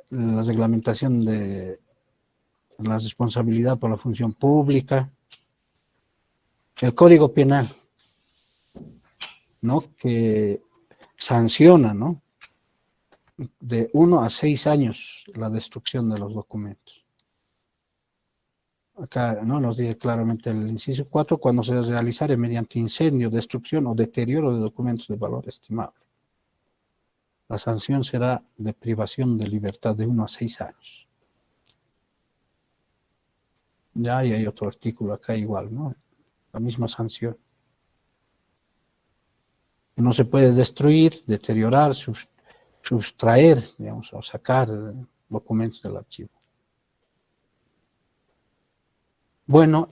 la reglamentación de la responsabilidad por la función pública, el Código Penal, ¿no?, que sanciona, ¿no?, de 1 a 6 años la destrucción de los documentos. Acá, ¿no?, nos dice claramente el inciso 4, cuando se realizare mediante incendio, destrucción o deterioro de documentos de valor estimable. La sanción será de privación de libertad de 1 a 6 años. Ya hay otro artículo acá igual, ¿no?, la misma sanción. No se puede destruir, deteriorar, sustraer, digamos, o sacar documentos del archivo. Bueno,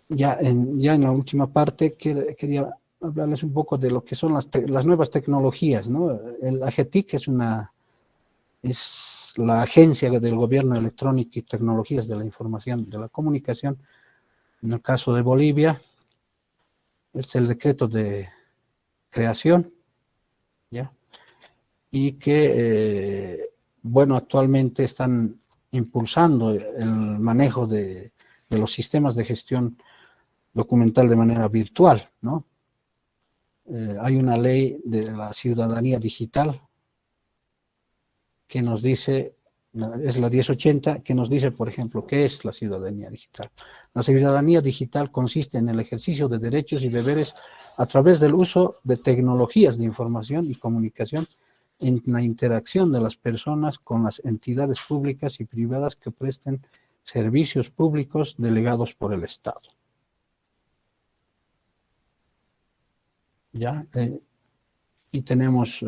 ya en la última parte quería hablarles un poco de lo que son las nuevas tecnologías, ¿no? El AGETIC es la Agencia del Gobierno Electrónico y Tecnologías de la Información y de la Comunicación. En el caso de Bolivia, es el decreto de creación, ¿ya? y que, bueno, actualmente están impulsando el manejo de los sistemas de gestión documental de manera virtual, ¿no? Hay una ley de la ciudadanía digital que nos dice, es la 1080, que nos dice, por ejemplo, ¿qué es la ciudadanía digital? La ciudadanía digital consiste en el ejercicio de derechos y deberes a través del uso de tecnologías de información y comunicación en la interacción de las personas con las entidades públicas y privadas que presten servicios públicos delegados por el Estado. ¿Ya? Y tenemos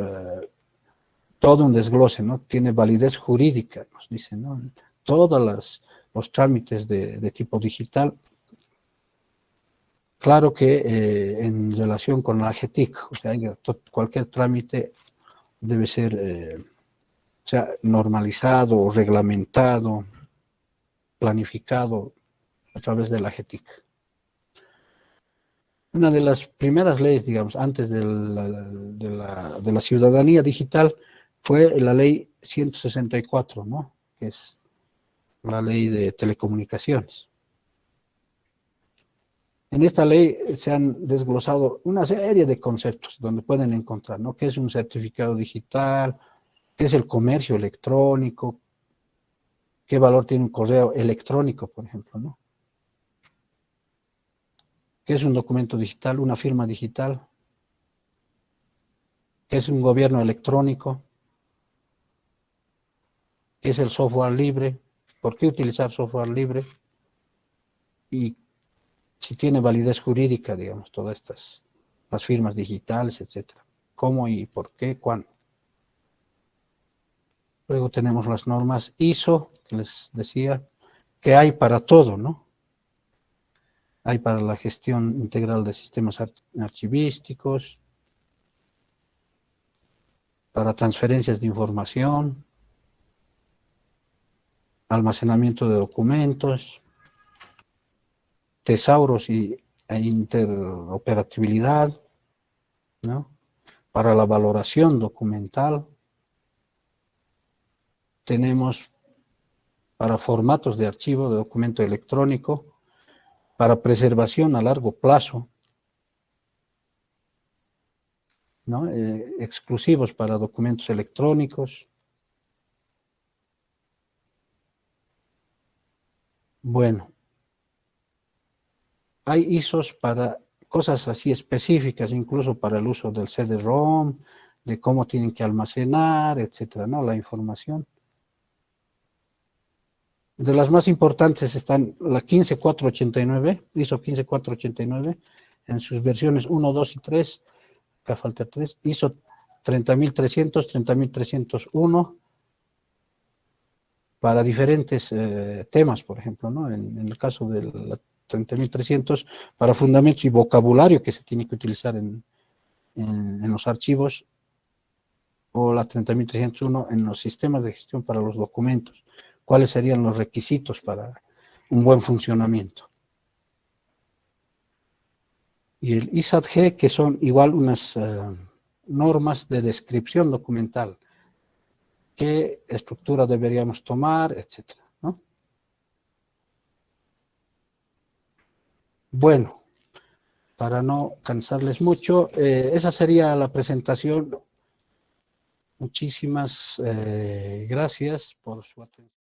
todo un desglose, ¿no? Tiene validez jurídica, nos dicen, ¿no? Todos los trámites de tipo digital. Claro que en relación con la AGTIC, o sea, cualquier trámite debe ser o sea, normalizado, reglamentado, planificado a través de la AGTIC. Una de las primeras leyes, digamos, antes de la ciudadanía digital fue la ley 164, ¿no? Que es la ley de telecomunicaciones. En esta ley se han desglosado una serie de conceptos donde pueden encontrar, ¿no? ¿Qué es un certificado digital? ¿Qué es el comercio electrónico? ¿Qué valor tiene un correo electrónico, por ejemplo, ¿no? ¿Qué es un documento digital? Una firma digital. ¿Qué es un gobierno electrónico? ¿Qué es el software libre? ¿Por qué utilizar software libre? Y si tiene validez jurídica, digamos, todas las firmas digitales, etcétera. ¿Cómo y por qué? ¿Cuándo? Luego tenemos las normas ISO, que les decía, que hay para todo, ¿no? Hay para la gestión integral de sistemas archivísticos, para transferencias de información, almacenamiento de documentos, tesauros e interoperabilidad, ¿no? Para la valoración documental, tenemos para formatos de archivo de documento electrónico, para preservación a largo plazo, ¿no? Exclusivos para documentos electrónicos. Bueno, hay ISOs para cosas así específicas, incluso para el uso del CD-ROM, de cómo tienen que almacenar, etcétera, ¿no? La información. De las más importantes están la 15489, ISO 15489, en sus versiones 1, 2 y 3, acá falta 3, ISO 30300, 30301, para diferentes temas, por ejemplo, ¿no? En el caso del 30300, para fundamentos y vocabulario que se tiene que utilizar en los archivos, o la 30301 en los sistemas de gestión para los documentos. ¿Cuáles serían los requisitos para un buen funcionamiento? Y el ISAT-G, que son igual unas normas de descripción documental. ¿Qué estructura deberíamos tomar, etcétera, ¿no? Bueno, para no cansarles mucho, esa sería la presentación. Muchísimas gracias por su atención.